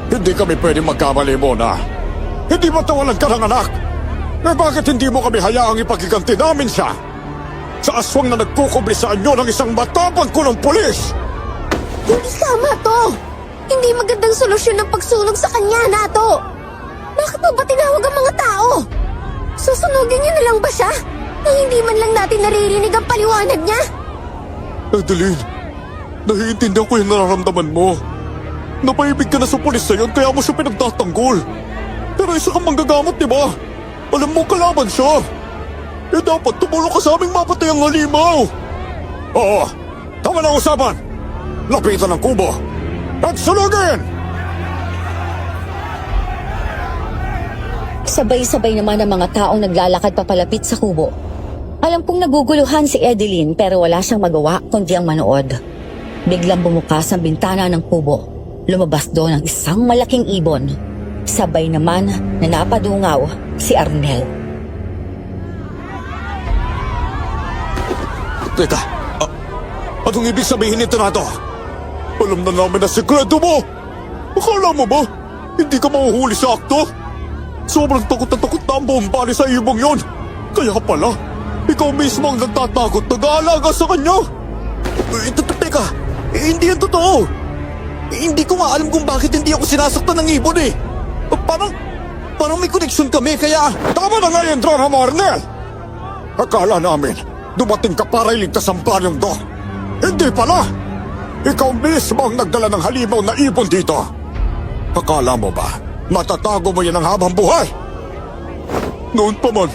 Hindi kami pwedeng magkamali muna. Hindi ba tawalan ka ng anak? Bakit hindi mo kami hayaang ipagiganti namin siya? Sa aswang na nagkukubli sa anyo ng isang matapang kulong pulis! Hindi tama to! Hindi magandang solusyon ng pagsulong sa kanya, Nato! Bakit mo ba tinawag ang mga tao? Susunugin niyo na lang ba siya? Nang hindi man lang natin naririnig ang paliwanag niya? Edeline, naiintindihan ko yung nararamdaman mo. Napaibig ka na sa pulis na yun kaya mo siya pinagtatanggol. Pero isa kang manggagamot, di ba? Alam mo kalaban siya. Dapat tumulong ka sa aming mapatay ang halimaw. Oo, tama na usapan! Lapitan ang kubo at sunugin! Sabay-sabay naman ang mga taong naglalakad papalapit sa kubo. Alam kong naguguluhan si Edeline pero wala siyang magawa kundi ang manood. Biglang bumukas ang bintana ng kubo. Lumabas doon ang isang malaking ibon. Sabay naman na napadungaw si Arnel. Teka, anong ibig sabihin nito na to? Alam na namin na sikreto mo! Akala mo ba, hindi ka mahuhuli sa akto? Sobrang takot na ang buong bali sa ibong yon. Kaya pala, ikaw mismo ang nagtatakot nag-aalaga sa kanya. Teka, hindi yan totoo. Hindi ko nga alam kung bakit hindi ako sinasaktan ng ibon eh. Parang may koneksyon kami kaya... Tama na nga yung drama mo, Arnel! Akala namin, dumating ka para iligtas ang baryong to. Hindi pala! Ikaw mismo ang nagdala ng halimaw na ibon dito. Akala mo ba, matatago mo yan ang habang buhay? Noon pa man,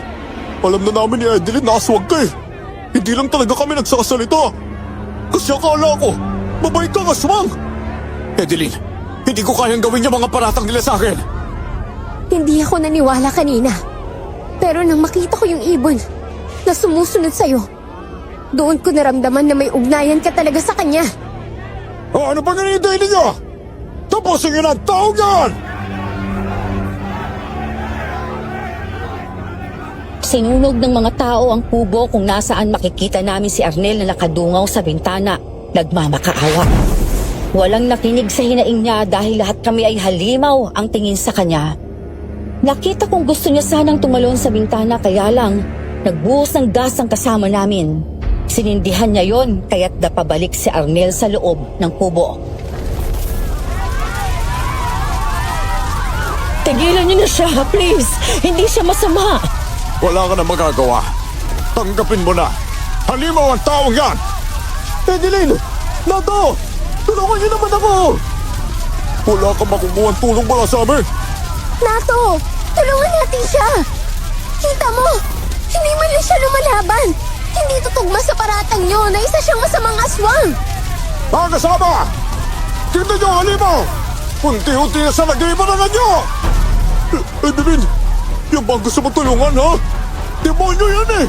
alam na namin ni Edeline na aswag ka eh. Hindi lang talaga kami nagsasalita. Kasi akala ko, mabait kang aswang. Edeline, hindi ko kayang gawin yung mga paratang nila sa akin. Hindi ako naniwala kanina. Pero nang makita ko yung ibon na sumusunod sa'yo, doon ko naramdaman na may ugnayan ka talaga sa kanya. O ano pang hinihintay ninyo? Tapusin nyo na ang taong yan! Sinunog ng mga tao ang kubo kung nasaan makikita namin si Arnel na nakadungaw sa bintana, nagmamakaawa. Walang nakinig sa hinaing niya dahil lahat kami ay halimaw ang tingin sa kanya. Nakita kong gusto niya sanang tumalon sa bintana kaya lang nagbuhos ng gas ang kasama namin. Sinindihan niya yon kaya't napabalik si Arnel sa loob ng kubo. Tigilan niyo na siya, please. Hindi siya masama. Wala ka na magagawa. Tanggapin mo na. Halimaw ang taong yan! Edeline! Nato! Tulungan niyo naman ako! Wala kang makukuha tulong mula sa amin. Nato, tulungan natin siya. Kita mo, hindi man lang siya lumalaban. Hindi tutugma sa paratang niyo na isa siyang masamang aswang. Mga kasama! Tignan niyo ang halimaw! Unti-unti na sa nag-iibarangan niyo! Edeline, yung bang gusto mo tulungan, ha? Demonyo yan eh!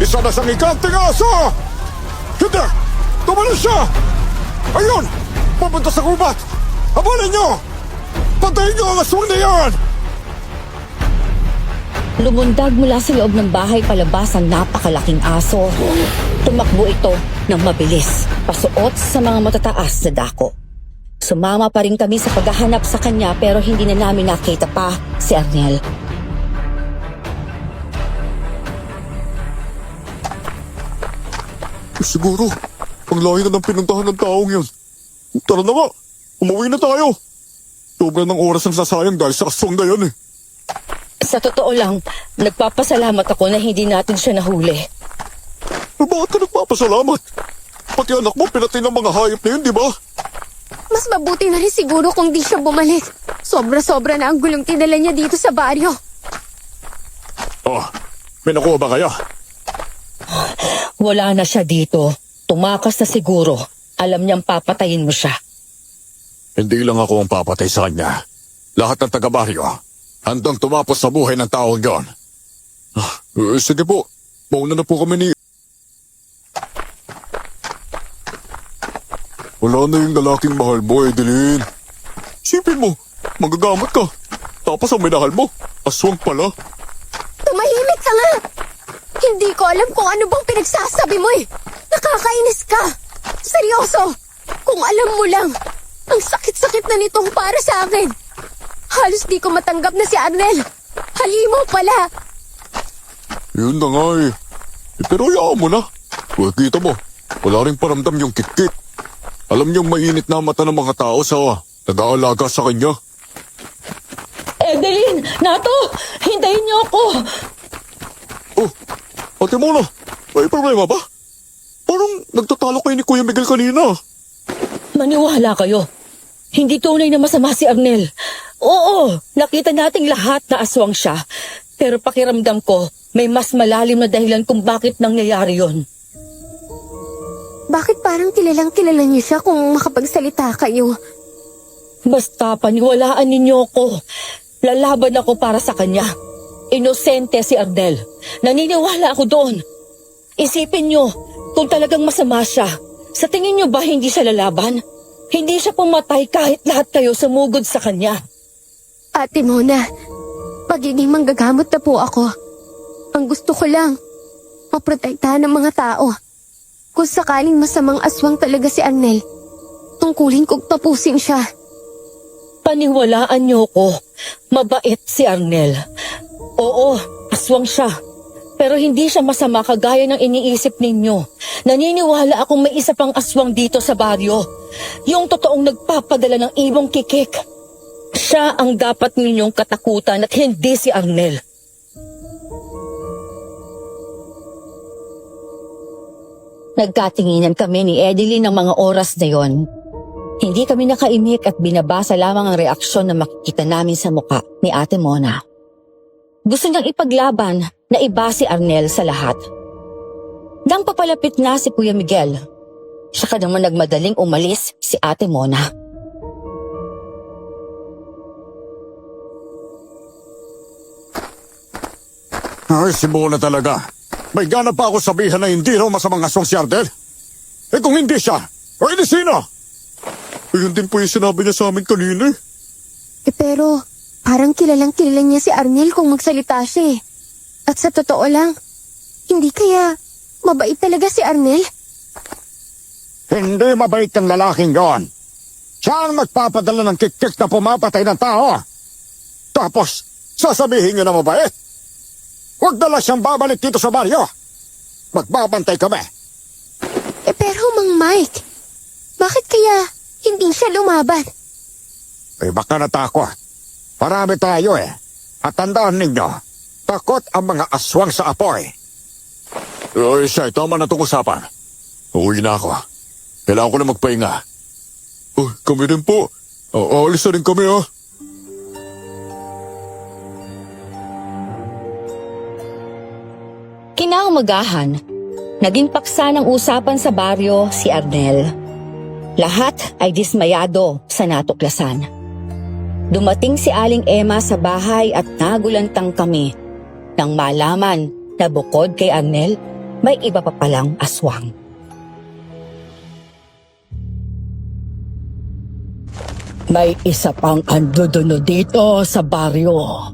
Isa na siyang ikanting aso! Hindi! Tumalon siya! Ayun! Papunta sa gubat! Habalin niyo! Patayin niyo ang aswang na yan! Lumundag mula sa loob ng bahay palabas ang napakalaking aso. Tumakbo ito ng mabilis, pasuot sa mga matataas na dako. Sumama pa rin kami sa paghahanap sa kanya pero hindi na namin nakita pa si Arnel. Siguro, ang layo na ng pinuntahan ng taong yan. Tara na nga, umuwi na tayo. Sobrang ng oras ang sasayang dahil sa aswang na yan eh. Sa totoo lang, nagpapasalamat ako na hindi natin siya nahuli. Bakit ka nagpapasalamat? Pati anak mo pinatay ng mga hayop na yun, di ba? Mas mabuti na rin siguro kung di siya bumalik. Sobra-sobra na ang gulong tinala niya dito sa baryo. Oh, may nakuha ba kaya? Wala na siya dito. Tumakas na siguro. Alam niyang papatayin mo siya. Hindi lang ako ang papatay sa kanya. Lahat ng taga-baryo, handang tumapos sa buhay ng taong yon. Sige po, mauna na po kami ni... Wala na yung lalaking mahal mo, Edeline. Sipin mo, magagamot ka. Tapos ang minahal mo, aswang pala. Tumahimik ka nga! Hindi ko alam kung ano bang pinagsasabi mo eh. Nakakainis ka. Seryoso, kung alam mo lang, ang sakit-sakit na nitong para sa akin. Halos di ko matanggap na si Arnel. Halimaw pala. Yun na nga eh. Pero hayaan mo na. Kita mo, wala rin paramdam yung kikik. Alam niyong mainit na mata ng mga tao sa nag-aalaga sa kanya. Edeline! Nato! Hintayin niyo ako! Oh, Ate Mona, may problema ba? Parang nagtatalo kayo ni Kuya Miguel kanina. Maniwala kayo. Hindi tunay na masama si Arnel. Oo, nakita nating lahat na aswang siya. Pero pakiramdam ko, may mas malalim na dahilan kung bakit nangyayari yon. Bakit parang kilalang-kilala niyo siya kung makapagsalita kayo? Basta paniwalaan ninyo ako. Lalaban ako para sa kanya. Inosente si Arnel. Naniniwala ako doon. Isipin nyo, kung talagang masama siya, sa tingin nyo ba hindi siya lalaban? Hindi siya pumatay kahit lahat kayo sumugod sa kanya. Ate Mona, pagiging manggagamot na po ako. Ang gusto ko lang, maprotektahan ng mga tao. Kung sakaling masamang aswang talaga si Arnel, tungkulin kong tapusin siya. Paniwalaan niyo ko. Mabait si Arnel. Oo, aswang siya. Pero hindi siya masama kagaya ng iniisip ninyo. Naniniwala akong may isa pang aswang dito sa baryo. Yung totoong nagpapadala ng ibong kikik. Siya ang dapat ninyong katakutan at hindi si Arnel. Nagkatinginan kami ni Edeline ng mga oras na yon. Hindi kami nakaimik at binabasa lamang ang reaksyon na makikita namin sa muka ni Ate Mona. Gusto niyang ipaglaban na iba si Arnel sa lahat. Nang papalapit na si Kuya Miguel, siya naman nagmadaling umalis si Ate Mona. Ay, si Mona talaga. May gana pa ako sabihan na hindi raw masamang aswang si Arnel. Eh kung hindi siya, o hindi sino? Ayun din po yung sinabi niya sa amin kanina. Pero parang kilalang kilala niya si Arnel kung magsalita siya eh. At sa totoo lang, hindi kaya mabait talaga si Arnel? Hindi mabait ang lalaking yon. Siya ang nagpapadala ng kikik na pumapatay ng tao. Tapos, sasabihin niyo na mabait. Huwag dala siyang babalik dito sa baryo. Magbabantay kami. Pero Mang Mike, bakit kaya hindi siya lumaban? Eh baka natakot. Marami tayo eh. At tandaan ninyo, takot ang mga aswang sa apoy. Ay, siya, tama na itong usapan. Uuwi na ako. Kailangan ko na magpahinga. Oh, kami din po. Aalis na rin kami ah. Kinaumagahan, naging paksa ng usapan sa baryo si Arnel. Lahat ay dismayado sa natuklasan. Dumating si Aling Emma sa bahay at nagulantang kami nang malaman na bukod kay Arnel, may iba pa palang aswang. May isa pang anduduno dito sa baryo.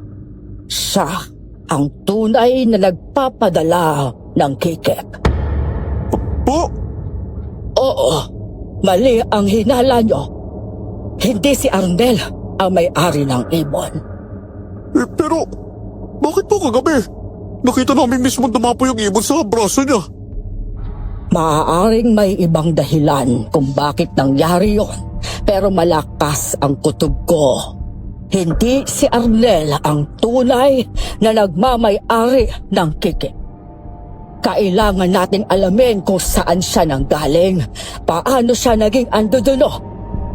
Siya ang tunay na nagpapadala ng kikik. Po? Oo, mali ang hinala nyo. Hindi si Arnel ang may-ari ng ibon. Eh, pero, bakit po kagabi? Nakita namin mismo dumapo yung ibon sa braso niya. Maaaring may ibang dahilan kung bakit nangyari yon, pero malakas ang kutob ko. Hindi si Arnel ang tunay na nagmamay-ari ng kikik. Kailangan nating alamin kung saan siya nanggaling, paano siya naging anduduno,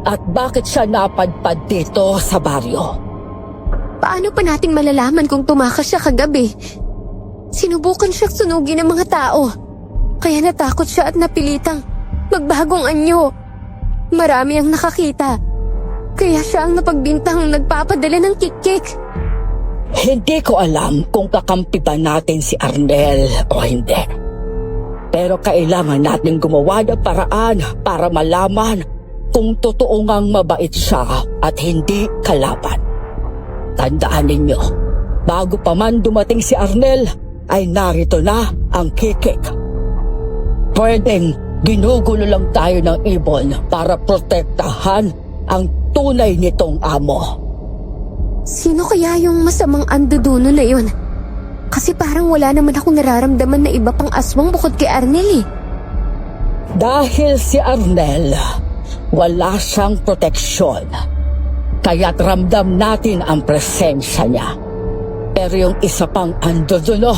at bakit siya napadpad dito sa baryo. Paano pa natin malalaman kung tumakas siya kagabi? Sinubukan siya sunugin ng mga tao. Kaya natakot siya at napilitang magbagong anyo. Marami ang nakakita. Kaya siya ang napagbintang nagpapadala ng kikik. Hindi ko alam kung kakampi ba natin si Arnel o hindi. Pero kailangan natin gumawa ng paraan para malaman kung totoo ngang mabait siya at hindi kalaban. Tandaan ninyo, bago pa man dumating si Arnel, ay narito na ang kikik. Pwedeng ginugulo lang tayo ng ibon para protektahan ang tunay nitong amo. Sino kaya yung masamang anduduno na yun? Kasi parang wala naman akong nararamdaman na iba pang aswang bukod kay Arnel eh. Dahil si Arnel, wala siyang proteksyon. Kaya't ramdam natin ang presensya niya. Pero yung isa pang anduduno,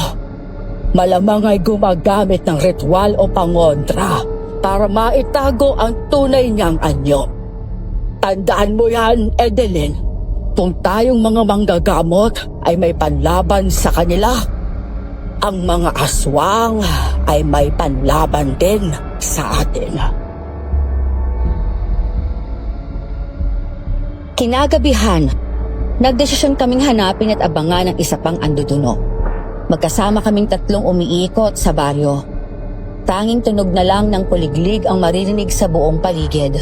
malamang ay gumagamit ng ritual o pangontra para maitago ang tunay niyang anyo. Tandaan mo yan, Edeline. Kung tayong mga manggagamot ay may panlaban sa kanila, ang mga aswang ay may panlaban din sa atin. Kinagabihan, nagdesisyon kaming hanapin at abangan ang isa pang anduduno. Magkasama kaming tatlong umiikot sa baryo. Tanging tunog na lang ng kuliglig ang maririnig sa buong paligid.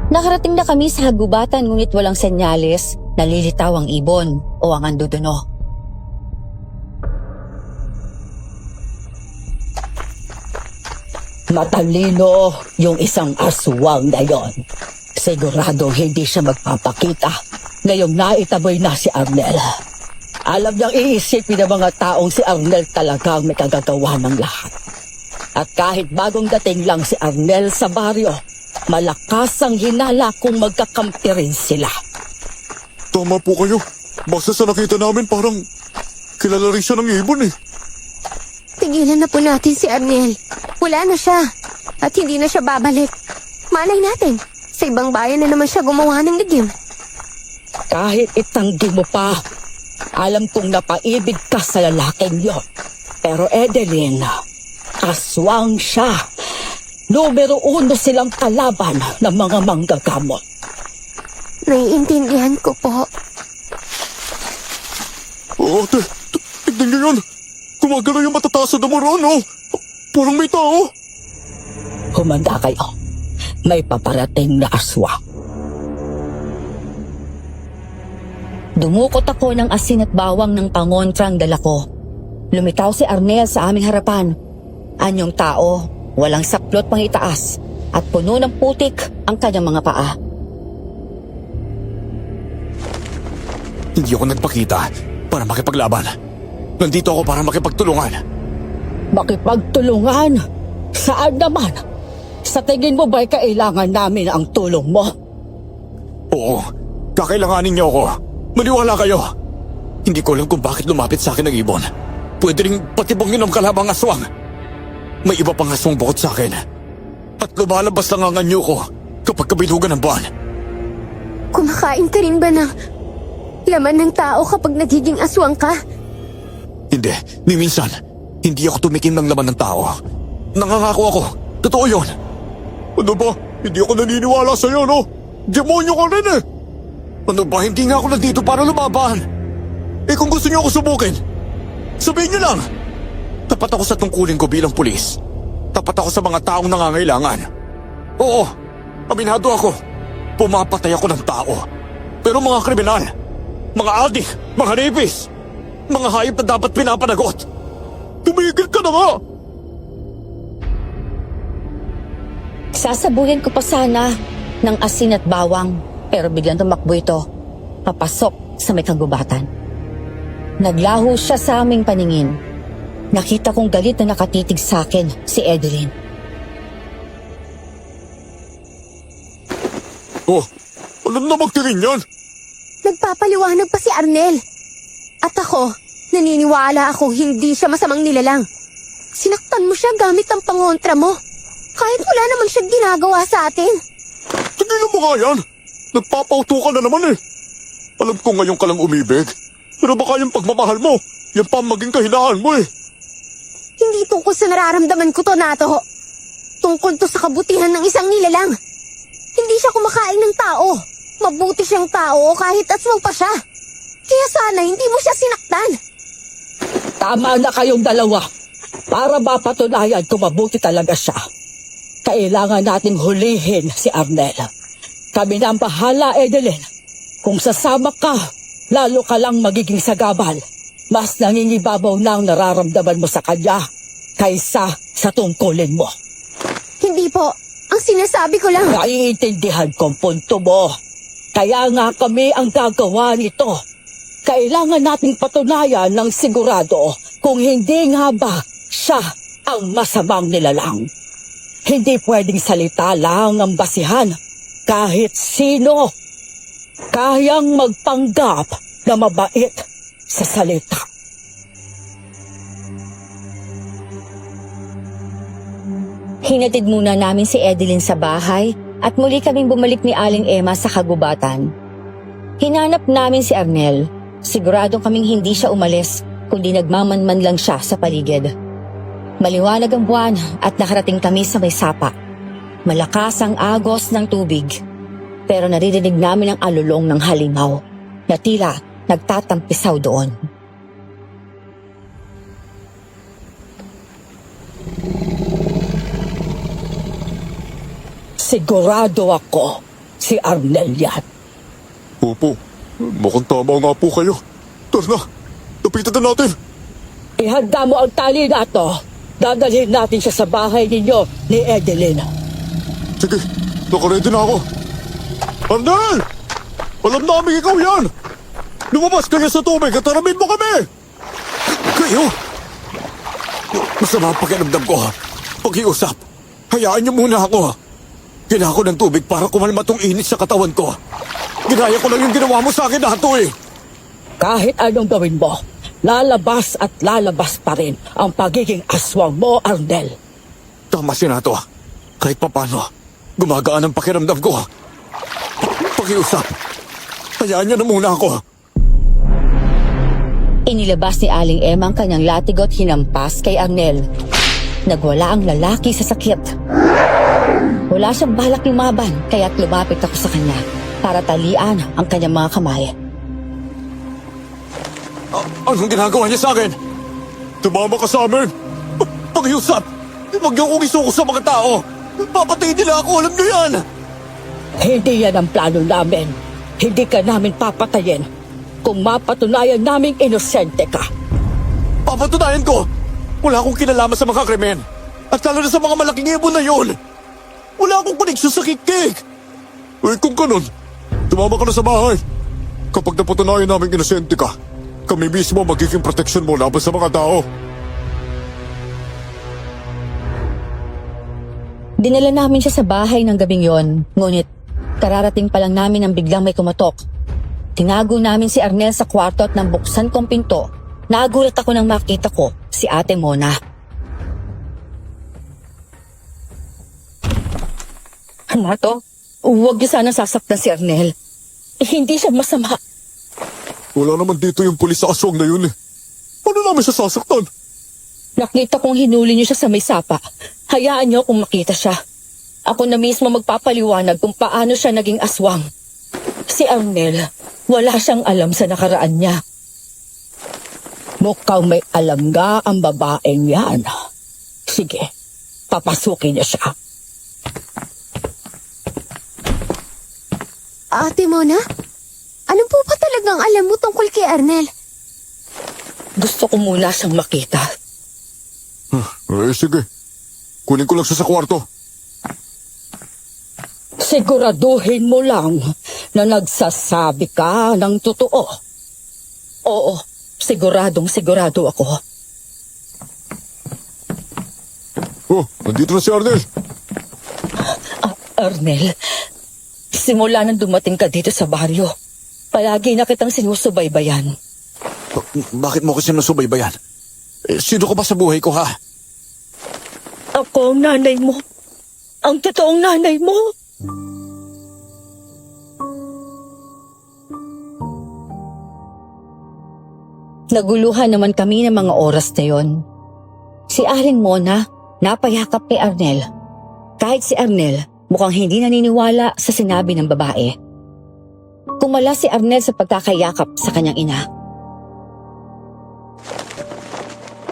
Nakarating na kami sa hagubatan ngunit walang senyales na lilitaw ang ibon o ang anduduno. Matalino yung isang aswang na yon. Sigurado hindi siya magpapakita ngayong naitaboy na si Arnel. Alam niyang iisipin ng mga taong si Arnel talagang may kagagawa ng lahat. At kahit bagong dating lang si Arnel sa baryo, malakas ang hinala kung magkakampi rin sila. Tama po kayo. Basta sa nakita namin parang kilala rin siya ng ibon eh. Tigilan na po natin si Arnel. Wala na siya. At hindi na siya babalik. Malay natin. Sa ibang bayan na naman siya gumawa ng ligim. Kahit itanggi mo pa, alam kong napaibig ka sa lalaking yon. Pero Edeline, aswang siya. Numero 1 silang kalaban ng mga manggagamot. Naiintindihan ko po. Ate, tignan niyo yun. Gumagalaw yung matataas na damuron, oh. Parang may tao. Humanda kayo. May paparating na aswang. Dumukot ako ng asin at bawang ng pangontrang dala ko. Lumitaw si Arnel sa aming harapan. Anyong tao, walang saplot pang itaas, at puno ng putik ang kanyang mga paa. Hindi ako nagpakita para makipaglaban. Nandito ako para makipagtulungan. Makipagtulungan? Saan naman? Sa tingin mo ba'y kailangan namin ang tulong mo? Oo, kakailanganin niyo ako. Maniwala kayo. Hindi ko alam kung bakit lumapit sa akin ang ibon. Pwede rin patibongin ang kalabang aswang. May iba pang aswang bukod sa akin. At lumalabas lang ang anyo ko kapag kabilugan ng buwan. Kumakain ka rin ba ng laman ng tao kapag nagiging aswang ka? Hindi, ni minsan. Hindi ako tumikim ng laman ng tao. Nangangako ako. Totoo yun. Ano ba? Hindi ako naniniwala sa'yo, no? Demonyo ka rin eh. Ano ba? Hindi nga ako nandito para lumaban. Eh kung gusto niyo ako subukin, sabihin niyo lang. Tapat ako sa tungkulin ko bilang pulis. Tapat ako sa mga taong nangangailangan. Oo, aminado ako. Pumapatay ako ng tao. Pero mga kriminal, mga adik, mga rapist, mga hayop na dapat pinapanagot. Tumigil ka na nga! Sasabuhin ko pa sana ng asin at bawang, pero biglang tumakbo ito, papasok sa may kagubatan. Naglaho siya sa aming paningin. Nakita kong galit na nakatitig sa akin si Edeline. Oh, alam na magtirin yan. Nagpapaliwanag pa si Arnel. At ako, naniniwala ako hindi siya masamang nilalang. Sinaktan mo siya gamit ang pangontra mo. Kahit wala naman siyang ginagawa sa atin. Tigilan mo nga yan. Nagpapauto ka na naman eh. Alam ko ngayon ka lang umibig. Pero baka yung pagmamahal mo, yan pa ang maging kahinaan mo eh. Hindi tungkol sa nararamdaman ko to, Nato. Tungkol to sa kabutihan ng isang nilalang. Hindi siya kumakain ng tao. Mabuti siyang tao kahit aswang pa siya. Kaya sana hindi mo siya sinaktan. Tama na kayong dalawa. Para mapatunayan kung mabuti talaga siya, kailangan nating hulihin si Arnel. Kami na ang bahala, Edeline. Kung sasama ka, lalo ka lang magiging sagabal. Mas nangingibabaw na ang nararamdaman mo sa kanya kaysa sa tungkulin mo. Hindi po. Ang sinasabi ko lang. Naiintindihan ko ang punto mo. Kaya nga kami ang gagawa nito. Kailangan nating patunayan ng sigurado kung hindi nga ba siya ang masamang nilalang. Hindi pwedeng salita lang ang basihan. Kahit sino, kayang magpanggap na mabait sa salita. Hinatid muna namin si Edeline sa bahay at muli kaming bumalik ni Aling Emma sa kagubatan. Hinanap namin si Arnel. Siguradong kaming hindi siya umalis, kundi nagmamanman lang siya sa paligid. Maliwanag ang buwan at nakarating kami sa may sapa. Malakas ang agos ng tubig, pero naririnig namin ang alulong ng halimaw na tila nagtatampisaw doon. Sigurado ako si Arnel yan. Opo, mukhang tama nga po kayo. Tara na, lapitan na natin. Ihanda mo ang tali na to. Dadalhin natin siya sa bahay ninyo ni Edeline. Sige, nakaredy na ako. Arnel! Alam namin ikaw yan! Lumabas kayo sa tubig at haramin mo kami! Kayo? Masama ang pakiramdam ko. Pag-iusap, hayaan niyo muna ako. Kailangan ko ng tubig para kumalma tong init sa katawan ko. Ginaya ko lang yung ginawa mo sa akin dato eh. Kahit anong gawin mo, lalabas at lalabas pa rin ang pagiging aswang mo, Arnel. Tama si Nato. Kahit papano, gumagaan ang pakiramdam ko. Pag-iusap, hayaan niyo na muna ako. Inilabas ni Aling Emma ang kanyang latigo at hinampas kay Arnel. Nagwala ang lalaki sa sakit. Wala siyang balak lumaban, kaya't lumapit ako sa kanya para talian ang kanyang mga kamay. Anong ginagawa niya sa akin? Tumama ka sa amin! Pag-iusap, huwag niyo akong isuko sa mga tao. Papatayin nila ako, alam niyo yan. Hindi yan ang plano namin. Hindi ka namin papatayin kung mapatunayan naming inosente ka. Papatunayan ko, wala akong kinalaman sa mga krimen. At lalo na sa mga malaking ibon na yun. Wala akong koneksyon sa kikik. Eh kung ganun, tumama ka na sa bahay. Kapag napatunayan namin inosente ka, kami mismo magiging proteksyon mo laban sa mga tao. Dinala namin siya sa bahay ng gabing yon, ngunit kararating pa lang namin nang biglang may kumatok. Tinago namin si Arnel sa kwarto at nang buksan kong pinto, nagulat ako nang makita ko si Ate Mona. Mato, huwag niyo sana sasaktan si Arnel. Hindi siya masama. Wala naman dito yung pulis sa aswang na yun eh. Paano namin siya sasaktan? Nakita kong hinuli niyo siya sa may sapa. Hayaan niyo kung makita siya. Ako na mismo magpapaliwanag kung paano siya naging aswang. Si Arnel, wala siyang alam sa nakaraan niya. Mukhang may alam nga ang babaeng yan. Sige, papasukin niya siya. Ate Mona, ano po ba talagang alam mo tungkol kay Arnel? Gusto ko muna siyang makita. Sige. Kunin ko lang siya sa kwarto. Siguraduhin mo lang na nagsasabi ka ng totoo. Oo, sigurado ako. Oh, nandito na si Arnel. Arnel, simula nang dumating ka dito sa baryo, palagi na kitang sinusubaybayan. Bakit mo ko sinusubaybayan? Sino ka ba sa buhay ko, ha? Ako ang nanay mo. Ang totoong nanay mo. Naguluhan naman kami ng mga oras na yon. Si Aling Mona, napayakap kay Arnel. Kahit si Arnel, mukhang hindi naniniwala sa sinabi ng babae. Kumala si Arnel sa pagkakayakap sa kanyang ina.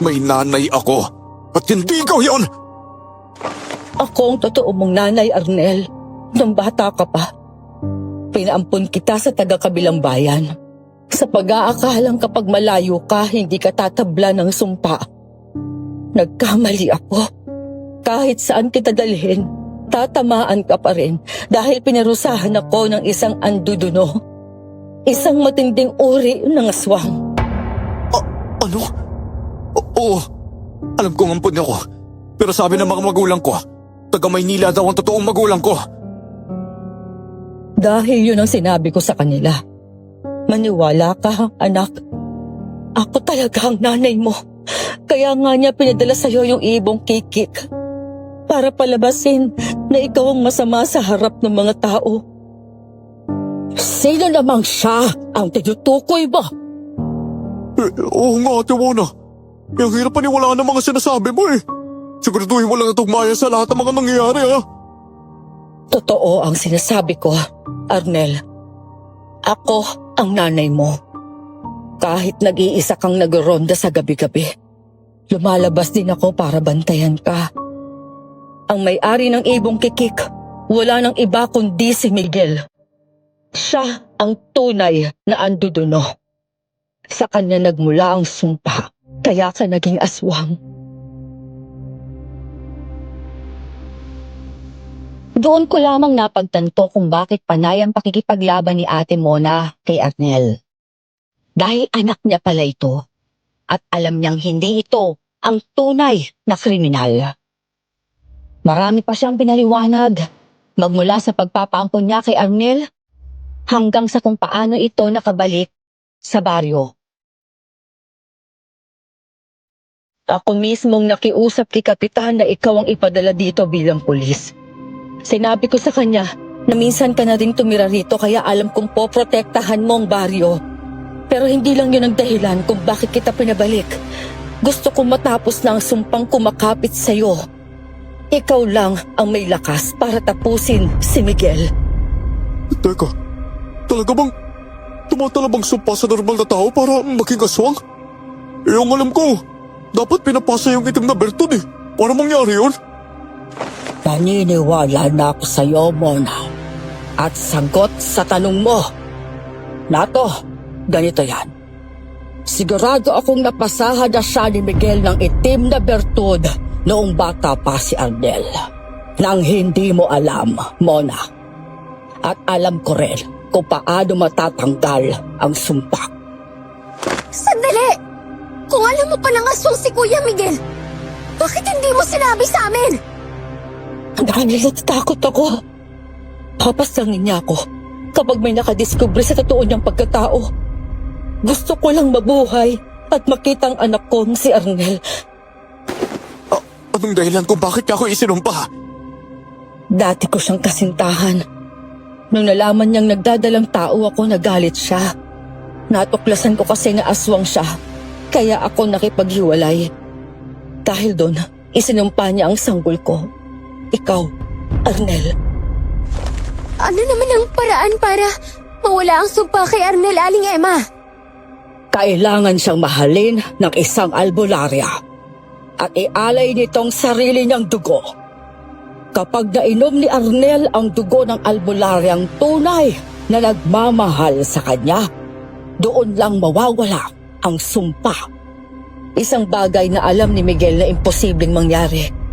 May nanay ako. At hindi ikaw yon! Ako ang totoo mong nanay, Arnel. Nung bata ka pa, pinaampun kita sa taga-kabilang bayan. Sa pag-aakalang kapag malayo ka, hindi ka tatabla ng sumpa. Nagkamali ako. Kahit saan kita dalhin, tatamaan ka pa rin dahil pinarusahan ako ng isang anduduno. Isang matinding uri ng aswang. Ano? Oo. Alam kong ampun ako. Pero sabi ng mga magulang ko, taga Maynila daw ang totoong magulang ko. Dahil yun ang sinabi ko sa kanila. Maniwala ka, anak. Ako talaga ang nanay mo. Kaya nga niya pinadala sa'yo yung ibong kikik. Para palabasin na ikaw ang masama sa harap ng mga tao. Sino namang siya ang tinutukoy mo? Oo nga, Ate Mona. Ang hirap paniwalaan ng mga sinasabi mo eh. Siguraduhin mo lang na tugmaya sa lahat ng mga nangyayari, ha? Totoo ang sinasabi ko, Arnel. Ako ang nanay mo. Kahit nag-iisa kang nagronda sa gabi-gabi, lumalabas din ako para bantayan ka. Ang may-ari ng ibong kikik, wala nang iba kundi si Miguel. Siya ang tunay na anduduno. Sa kanya nagmula ang sumpa, kaya ka naging aswang. Doon ko lamang napagtanto kung bakit panay ang pakikipaglaban ni Ate Mona kay Arnel. Dahil anak niya pala ito at alam niyang hindi ito ang tunay na kriminal. Marami pa siyang pinaliwanag magmula sa pagpapaampon niya kay Arnel hanggang sa kung paano ito nakabalik sa baryo. Ako mismong nakiusap kay Kapitan na ikaw ang ipadala dito bilang pulis. Sinabi ko sa kanya na minsan ka na rin tumira rito kaya alam kong poprotektahan mo ang baryo. Pero hindi lang yun ang dahilan kung bakit kita pinabalik. Gusto kong matapos na ang sumpang kumakapit sa'yo. Ikaw lang ang may lakas para tapusin si Miguel. Teka, talaga bang tumatala bang sumpa sa normal na tao para maging aswang? Ang alam ko, dapat pinapasa yung itim na bertud eh. Para mangyari yun? Naniniwala na ako sa'yo, Mona. At sagot sa tanong mo. Nato, ganito yan. Sigurado akong napasahan na siya ni Miguel ng itim na bertud noong bata pa si Arnel. Nang hindi mo alam, Mona. At alam ko rin kung paano matatanggal ang sumpa. Sandali! Kung alam mo palang aswang si Kuya Miguel, bakit hindi mo sinabi sa amin? Dahil natatakot ako. Papasangin niya ako kapag may nakadiskubre sa totoo niyang pagkatao. Gusto ko lang mabuhay at makita ang anak ko si Arnel. Anong dahilan kung bakit niya ako isinumpa? Dati ko siyang kasintahan. Nung nalaman niyang nagdadalang tao ako, nagalit siya. Natuklasan ko kasi na aswang siya, kaya ako nakipaghiwalay. Dahil doon, isinumpa niya ang sanggol ko. Ikaw, Arnel. Ano naman ang paraan para mawala ang sumpa kay Arnel, Aling Emma? Kailangan siyang mahalin ng isang albularya at ialay nitong sarili niyang dugo. Kapag nainom ni Arnel ang dugo ng albularyang tunay na nagmamahal sa kanya, doon lang mawawala ang sumpa. Isang bagay na alam ni Miguel na imposibleng mangyari.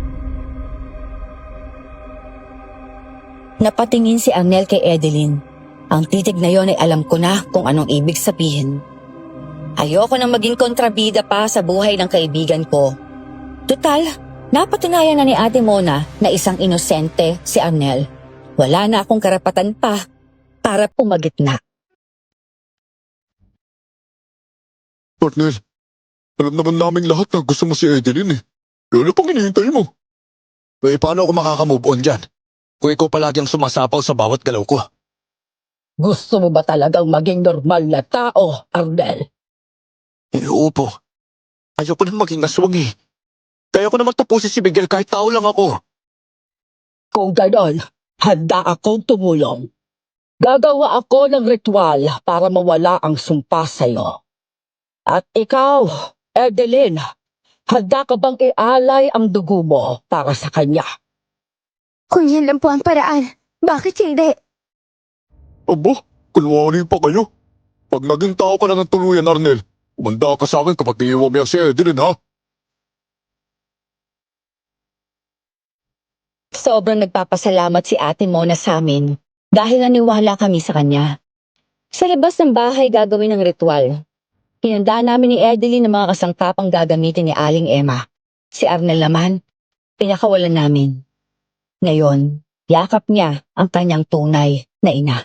Napatingin si Arnel kay Edeline. Ang titig na yon ay alam ko na kung anong ibig sabihin. Ayoko nang maging kontrabida pa sa buhay ng kaibigan ko. Tutal, napatunayan na ni Ate Mona na isang inosente si Arnel. Wala na akong karapatan pa para pumagitna. Arnel, alam naman naming lahat na gusto mo si Edeline eh. Ano pang hinihintay mo? Eh, paano ako makakamove on dyan? Kung ikaw palagi ang sumasapaw sa bawat galaw ko. Gusto mo ba talagang maging normal na tao, Arnel? Eh, opo. Ayoko na maging aswang eh. Kaya ko na magtapusin si Miguel kahit tao lang ako. Kung ganon, handa akong tumulong. Gagawa ako ng ritual para mawala ang sumpa sa'yo. At ikaw, Edeline, handa ka bang ialay ang dugo mo para sa kanya? Kung yan lang po ang paraan, bakit hindi? Aba, kunwari pa kayo. Pag naging tao ka na ng tuluyan, Arnel, umanda ka sa akin kapag iiwan mo yan si Edeline, ha? Sobrang nagpapasalamat si Ate Mona sa amin dahil naniwala kami sa kanya. Sa labas ng bahay gagawin ng ritual. Hinanda namin ni Edeline ang mga kasangkapang gagamitin ni Aling Emma. Si Arnel naman, pinakawalan namin. Ngayon, yakap niya ang kanyang tunay na ina.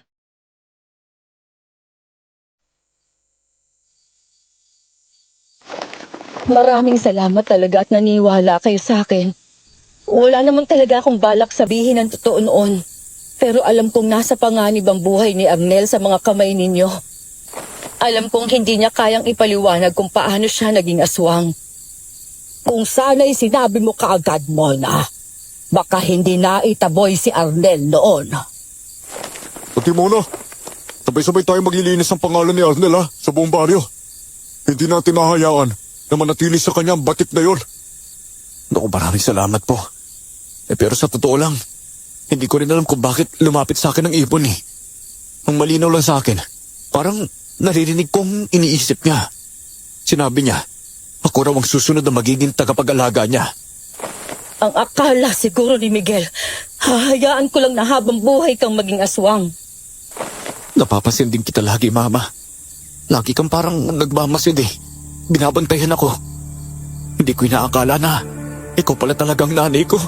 Maraming salamat talaga at naniwala kayo sa akin. Wala naman talaga akong balak sabihin ang totoo noon. Pero alam kong nasa panganib ang buhay ni Arnel sa mga kamay ninyo. Alam kong hindi niya kayang ipaliwanag kung paano siya naging aswang. Kung sana'y sinabi mo kaagad, Mona, baka hindi na itaboy si Arnel noon. Pati muna, sabay-sabay tayo maglilinis ang pangalan ni Arnel, ha? Sa buong baryo. Hindi natin nahayaan na manatili sa kanya ang batik na yun. Naku, maraming salamat po. Pero sa totoo lang, hindi ko rin alam kung bakit lumapit sa akin ang ibon eh. Ang malinaw lang sa akin, parang naririnig kong iniisip niya. Sinabi niya, ako raw ang susunod na magiging tagapag-alaga niya. Ang akala siguro ni Miguel, Hahayaan ko lang na habang buhay kang maging aswang. Napapansin din kita lagi, Mama. Lagi kang parang nagmamasid eh. Binabantayan ako. Hindi ko inaakala na ikaw pala talagang nanay ko.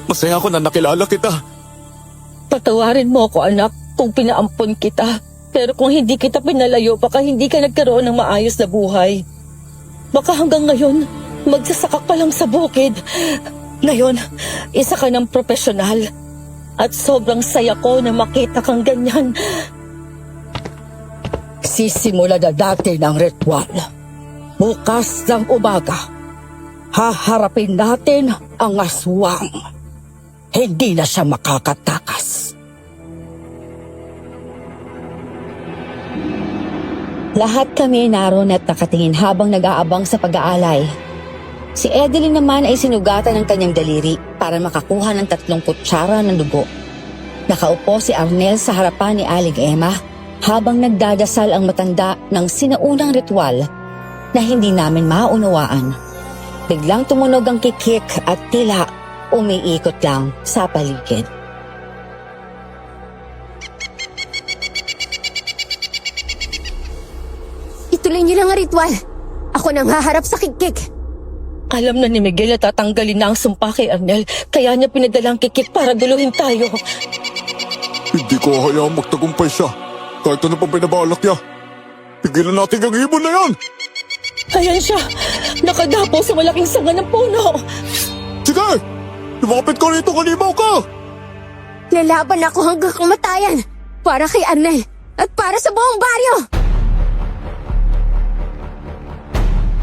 Masaya ako na nakilala kita. Patawarin mo ako, anak, kung pinaampon kita. Pero kung hindi kita pinalayo, baka hindi ka nagkaroon ng maayos na buhay. Baka hanggang ngayon, magsasaka ka lang sa bukid. Ngayon, isa ka ng profesional. At sobrang saya ko na makita kang ganyan. Sisimula na dati ng ritual. Bukas ng umaga, haharapin natin ang aswang. Hindi na siya makakatakas. Lahat kami naroon at nakatingin habang nag-aabang sa pag-aalay. Si Edeline naman ay sinugatan ng kanyang daliri para makakuha ng 3 kutsara ng dugo. Nakaupo si Arnel sa harapan ni Aling Emma habang nagdadasal ang matanda ng sinaunang ritual na hindi namin maunawaan. Biglang tumunog ang kikik at tila umiikot lang sa paligid. Ituloy niyo lang ang ritual. Ako nang haharap sa kikik. Alam na ni Miguel na tatanggalin na ang sumpa kay Arnel, kaya niya pinadala ang kikik para duluhin tayo. Hindi ko hayaang magtagumpay siya. Kahit ano pang pinabalak niya. Pigilan natin ang ibon na yan! Ayan siya, nakadapo sa malaking sanga ng puno. Sige! Lumapit ka rito, kanibaw ka! Lalaban ako hanggang kamatayan. Para kay Arnel at para sa buong baryo.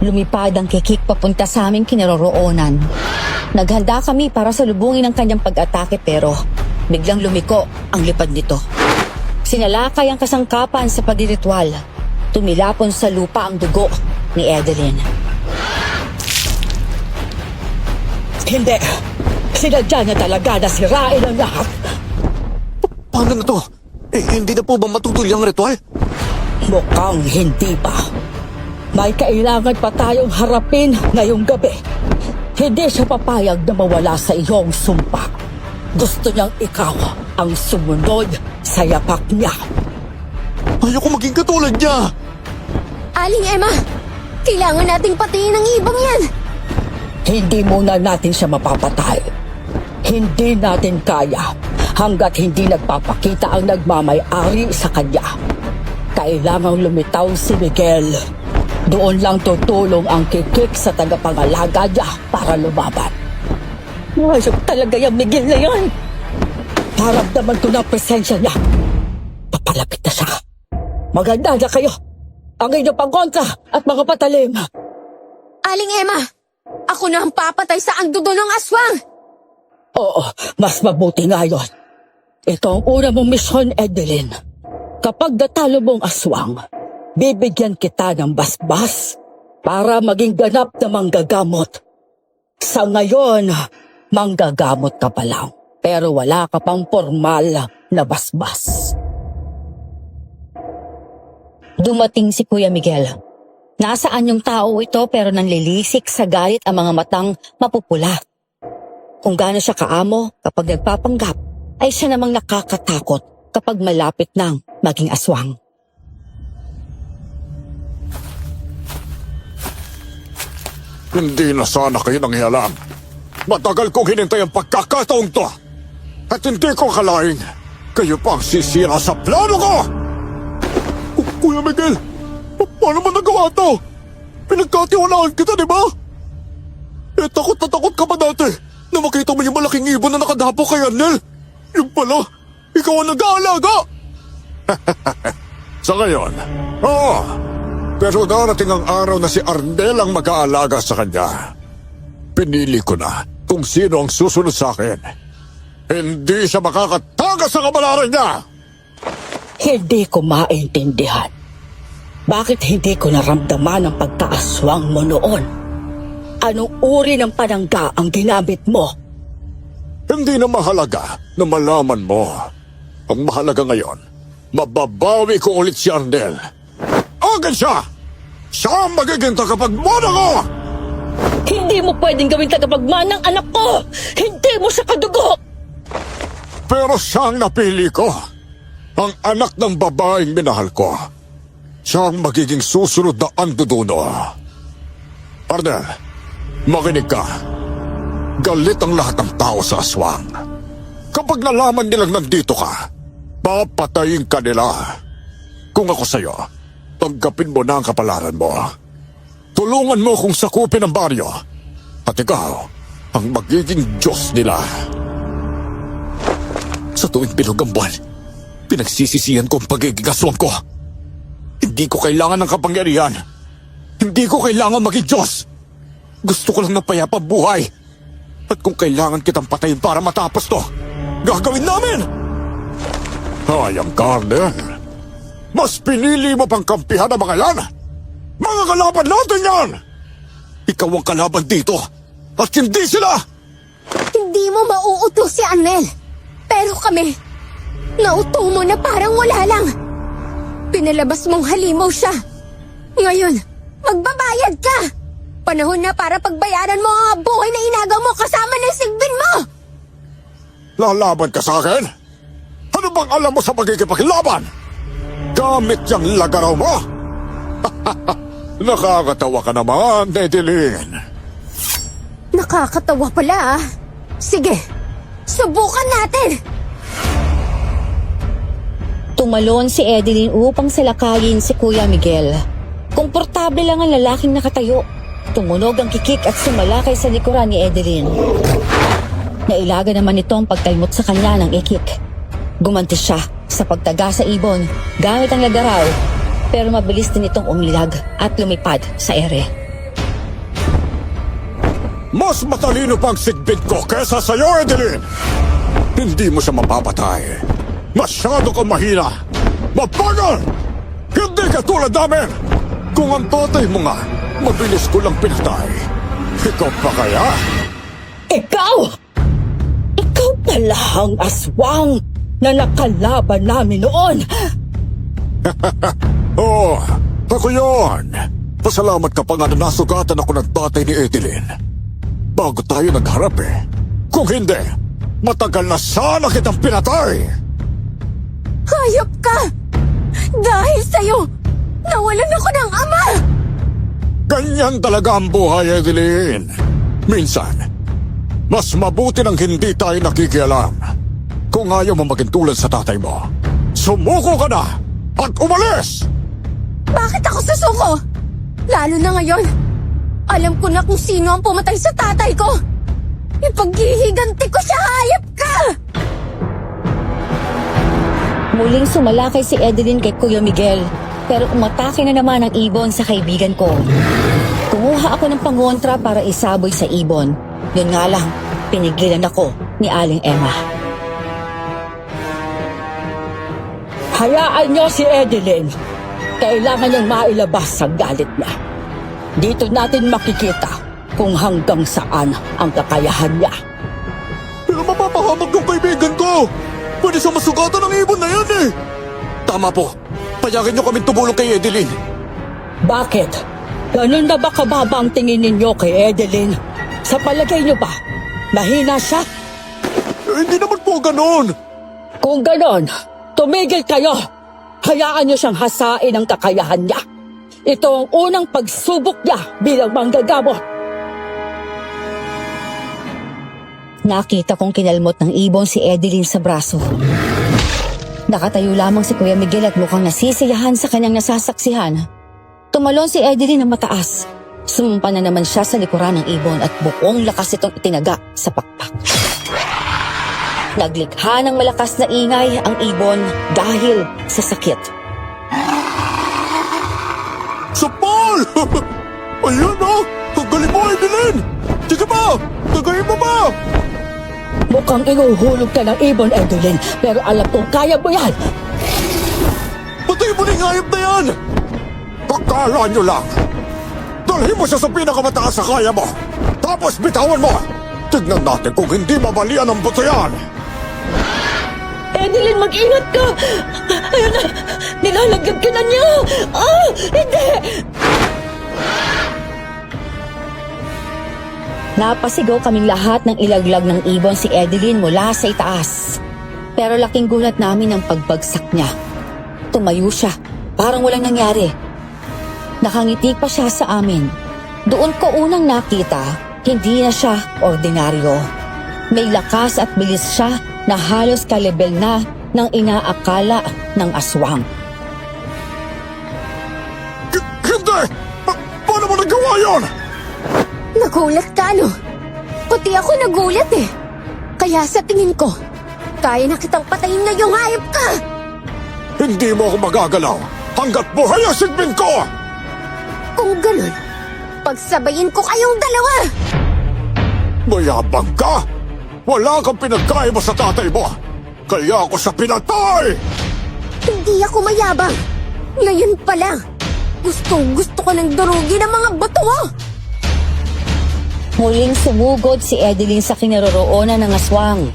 Lumipad ang kikik papunta sa aming kinaroroonan. Naghanda kami para salubungin ang kanyang pag-atake pero biglang lumiko ang lipad nito. Sinalakay ang kasangkapan sa pagriritual. Tumilapon sa lupa ang dugo ni Edeline. Hindi, sinadya niya talaga na sirain ang lahat. Paano na to? Hindi na po ba matutuloy ang ritual? Mukhang hindi pa. May kailangan pa tayong harapin ngayong gabi. Hindi siya papayag na mawala sa iyong sumpa. Gusto niyang ikaw ang sumunod sa yapak niya. Ayoko maging katulad niya! Aling Emma, kailangan nating patiin ang ibang yan. Hindi muna natin siya mapapatay. Hindi natin kaya hanggat hindi nagpapakita ang nagmamay-ari sa kanya. Kailangang lumitaw si Miguel. Doon lang tutulong ang kikik sa tagapangalaga niya para lumaban. Ayok talaga yung Miguel na yan. Paramdaman ko na ang presensya niya. Papalapit na siya. Maganda na kayo. Ang inyong pangkontra at mga patalim. Aling Emma, ako na ang papatay sa angdudo ng aswang. Oo, mas mabuti nga yun. Ito ang una mong misyon, Edeline. Kapag natalo mong aswang, bibigyan kita ng basbas para maging ganap na manggagamot. Sa ngayon, manggagamot ka pa lang, pero wala ka pang formal na basbas. Dumating si Kuya Miguel. Nasaan yung tao ito pero nanlilisik sa galit ang mga matang mapupula. Kung gaano siya kaamo kapag nagpapanggap, ay siya namang nakakatakot kapag malapit nang maging aswang. Hindi na sana kayo nanghialam. Matagal kong hinintay ang pagkakataong to. At hindi ko kalaing kayo pang sisira sa plano ko! Kuya Miguel, paano mo nagawa to? Pinagkatiwalaan kita, di ba? Takot na takot ka pa dati na makita mo yung malaking ibon na nakadapo kay Arnel. Yung pala, ikaw ang nag-aalaga! Sa ngayon, oo. Pero darating ang araw na si Arnel ang mag-aalaga sa kanya. Pinili ko na kung sino ang susunod sa akin. Hindi siya makakatakas sa kabalaran niya! Hindi ko maintindihan. Bakit hindi ko naramdaman ang pagkaaswang mo noon? Anong uri ng panangga ang ginamit mo? Hindi na mahalaga na malaman mo. Ang mahalaga ngayon, mababawi ko ulit si Arnel. Agad siya! Siya ang magiging tagapagmana ko! Hindi mo pwedeng gawin tagapagmanang anak ko! Hindi mo siya kadugo! Pero siyang napili ko. Ang anak ng babaeng minahal ko. Siyang magiging susunod na anduduno. Arnel, makinig ka. Galit ang lahat ng tao sa aswang. Kapag nalaman nilang nandito ka, papatayin ka nila. Kung ako sa'yo, tanggapin mo na ang kapalaran mo. Tulungan mo kung sakupin ang baryo. At ikaw, ang magiging Diyos nila. Sa tuwing bilog ang buwan, pinagsisisihan ko ang pagiging aswang ko. Hindi ko kailangan ng kapangyarihan. Hindi ko kailangan maging Diyos. Gusto ko lang ng payapang buhay. At kung kailangan kitang patayin para matapos to, gagawin namin! Hayang Carter, mas pinili mo pang kampihan ang mga yan! Mga kalaban natin yan! Ikaw ang kalaban dito, at hindi sila! Hindi mo mauuto si Arnel. Pero kami, nauto mo na parang wala lang. Pinalabas mong halimaw siya. Ngayon, magbabayad ka! Panahon na para pagbayaran mo ang buhay na inagaw mo kasama ng sigbin mo! Lalaban ka sa akin? Ano bang alam mo sa pagkikipaglaban? Gamit yung lagaraw mo? Nakakatawa ka naman, Edeline. Nakakatawa pala ah. Sige, subukan natin! Tumalon si Edeline upang salakayin si Kuya Miguel. Komportable lang ang lalaking nakatayo. Tumunog ang kikik at sumalakay sa likuran ni Edeline. Nailaga naman ito ang pagtalmot sa kanya ng ikik. Gumanti siya sa pagtaga sa ibon gamit ang lagaraw, pero mabilis din itong umilag at lumipad sa ere. Mas matalino pang sigbin ko kesa sa'yo, Edeline! Hindi mo siya mapapatay. Masyado kang mahina. Mabagal! Hindi ka tulad namin! Kung ang tatay mo nga, mabilis ko lang pinatay. Ikaw pa kaya? Ikaw! Ikaw pala ang aswang na nakalaban namin noon. Oo, ako yun. Pasalamat ka pa nga na nasugatan ako ng tatay ni Edeline. Bago tayo nagharap eh. Kung hindi, matagal na sana kitang pinatay. Hayop ka! Dahil sa'yo, nawalan ako ng ama! Ganyan talaga ang buhay, Edeline. Minsan, mas mabuti nang hindi tayo nakikialam. Kung ayaw mo maging tulad sa tatay mo, sumuko ka na at umalis! Bakit ako susuko? Lalo na ngayon. Alam ko na kung sino ang pumatay sa tatay ko. Ipaghihiganti ko siya, hayop ka! Muling sumalakay si Edeline kay Kuya Miguel, pero umatake na naman ang ibon sa kaibigan ko. Kumuha ako ng pangontra para isaboy sa ibon. Yun nga lang, pinigilan ako ni Aling Emma. Hayaan niyo si Edeline. Kailangan niyang mailabas ang galit niya. Dito natin makikita kung hanggang saan ang kakayahan niya. Pero mapapahamak yung kaibigan ko! Pwede siya masugatan ng ibon na yan eh! Tama po. Payagan niyo kaming tumulong kay Edeline. Bakit? Ganun na ba kababa ang tingin ninyo kay Edeline? Sa palagay niyo ba, mahina siya? Hindi naman po ganon! Kung ganon, tumigil kayo! Hayaan niyo siyang hasain ang kakayahan niya. Ito ang unang pagsubok niya bilang manggagamot. Nakita kong kinalmot ng ibon si Edeline sa braso. Nakatayo lamang si Kuya Miguel at mukhang nasisiyahan sa kanyang nasasaksihan. Tumalon si Edeline ng mataas. Sumumpa na naman siya sa likuran ng ibon at buong lakas itong itinaga sa pakpak. Naglikha ng malakas na ingay ang ibon dahil sa sakit. Sapal! Ayan na! Ang galing mo, Edeline! Sige pa! Tagayin mo ba? Mukhang inuhulog ka ng ibon, Edeline, pero alam kong kaya mo yan. Patay mo na yung hayop na yan! Pagkala nyo lang! Dalhin mo siya sa pinakamataas sa kaya mo! Tapos bitawan mo! Tignan natin kung hindi mabalian ang buto yan! Edeline, mag-ingat ka! Ayun na! Nilalagyan ka na niya! Ah! Hindi! Napasigaw kaming lahat ng ilaglag ng ibon si Edeline mula sa itaas. Pero laking gulat namin ang pagbagsak niya. Tumayo siya, parang walang nangyari. Nakangiti pa siya sa amin. Doon ko unang nakita, hindi na siya ordinaryo. May lakas at bilis siya na halos kalibel na ng inaakala ng aswang. Hindi! Paano mo nagawa yun? Nagulat ka, no? Pati ako nagulat eh. Kaya sa tingin ko, kaya na kitang patayin ngayong hayop ka! Hindi mo ako magagalaw hanggat buhay ang sigbin ko! Kung ganun, pagsabayin ko kayong dalawa! Mayabang ka! Wala kang pinagkaiba sa tatay mo! Kaya ako siya pinatay! Hindi ako mayabang! Ngayon pa lang, gusto ko ng durugin ang mga bato mo! Muling sumugod si Edeline sa kinaroroonan ng aswang.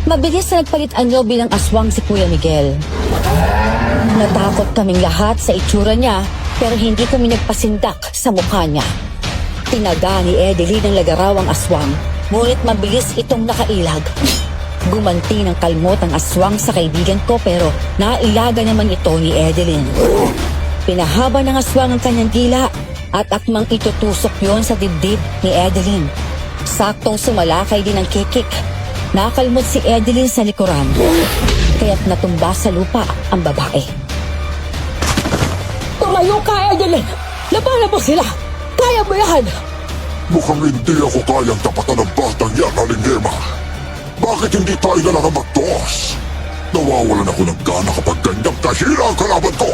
Mabilis na nagpalit anyo bilang aswang si Kuya Miguel. Natakot kaming lahat sa itsura niya pero hindi kami nagpasindak sa mukha niya. Tinaga ni Edeline ng lagaraw ang aswang, ngunit mabilis itong nakailag. Gumanti ng kalmot ang aswang sa kaibigan ko pero nailaga naman ito ni Edeline. Pinahaba ng aswang ang kanyang dila at akmang itutusok yon sa dibdib ni Edeline. Saktong sumalakay din ang kikik. Nakalmot si Edeline sa likuran, kaya't natumba sa lupa ang babae. Tumayo ka, Edeline! Labanan mo sila! Kaya mo yan! Mukhang hindi ako kayang tapatan ng batang yan, Aling Emma. Bakit hindi tayo na lang ang magtos? Nawawalan ako ng gana kapag ganyang kahira ang kalaban ko.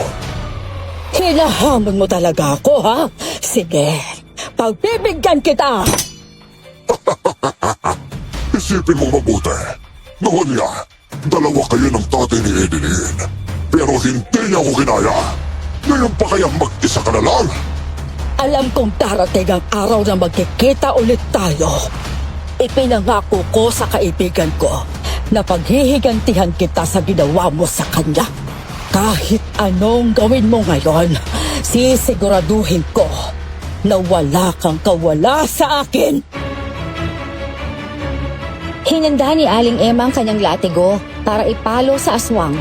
Hinahamon mo talaga ako, ha? Sige, pagbibigyan kita! Isipin mo mabuti. Noon nga, dalawa kayo ng tatay ni Edeline. Pero hindi niya ako kinaya. Ngayon pa kaya mag-isa ka na lang? Alam kong darating ang araw na magkikita ulit tayo. Ipinangako ko sa kaibigan ko na paghihigantihan kita sa ginawa mo sa kanya. Kahit anong gawin mo ngayon, sisiguraduhin ko na wala kang kawala sa akin. Hinanda ni Aling Emma ang kanyang latigo para ipalo sa aswang.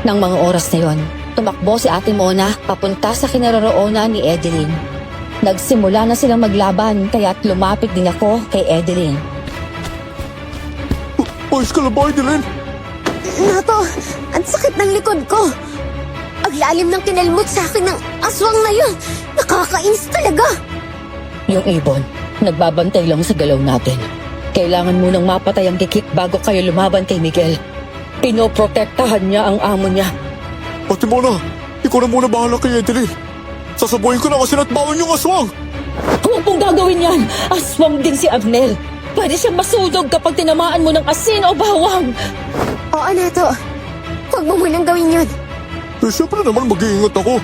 Nang mga oras na yon, tumakbo si Ate Mona papunta sa kinaroroonan ni Edeline. Nagsimula na silang maglaban kaya't lumapit din ako kay Edeline. Ayos ka na ba, Edeline? Nato, ang sakit ng likod ko. Ang lalim ng kinalmot sa akin ng aswang na yun. Nakakainis talaga. Yung ibon, nagbabantay lang sa galaw natin. Kailangan munang mapatay ang kikik bago kayo lumaban kay Miguel. Pinoprotektahan niya ang amo niya. Ate Mona, ikaw na muna bahala kay Edeline. Sasabuhin ko na kasi natbawan yung aswang. Huwag mong gagawin yan! Aswang din si Abnel. Pwede siyang masudog kapag tinamaan mo ng asin o bawang. Oo, Nato. Huwag mo munang gawin yun. Eh, syempre naman mag-iingat ako.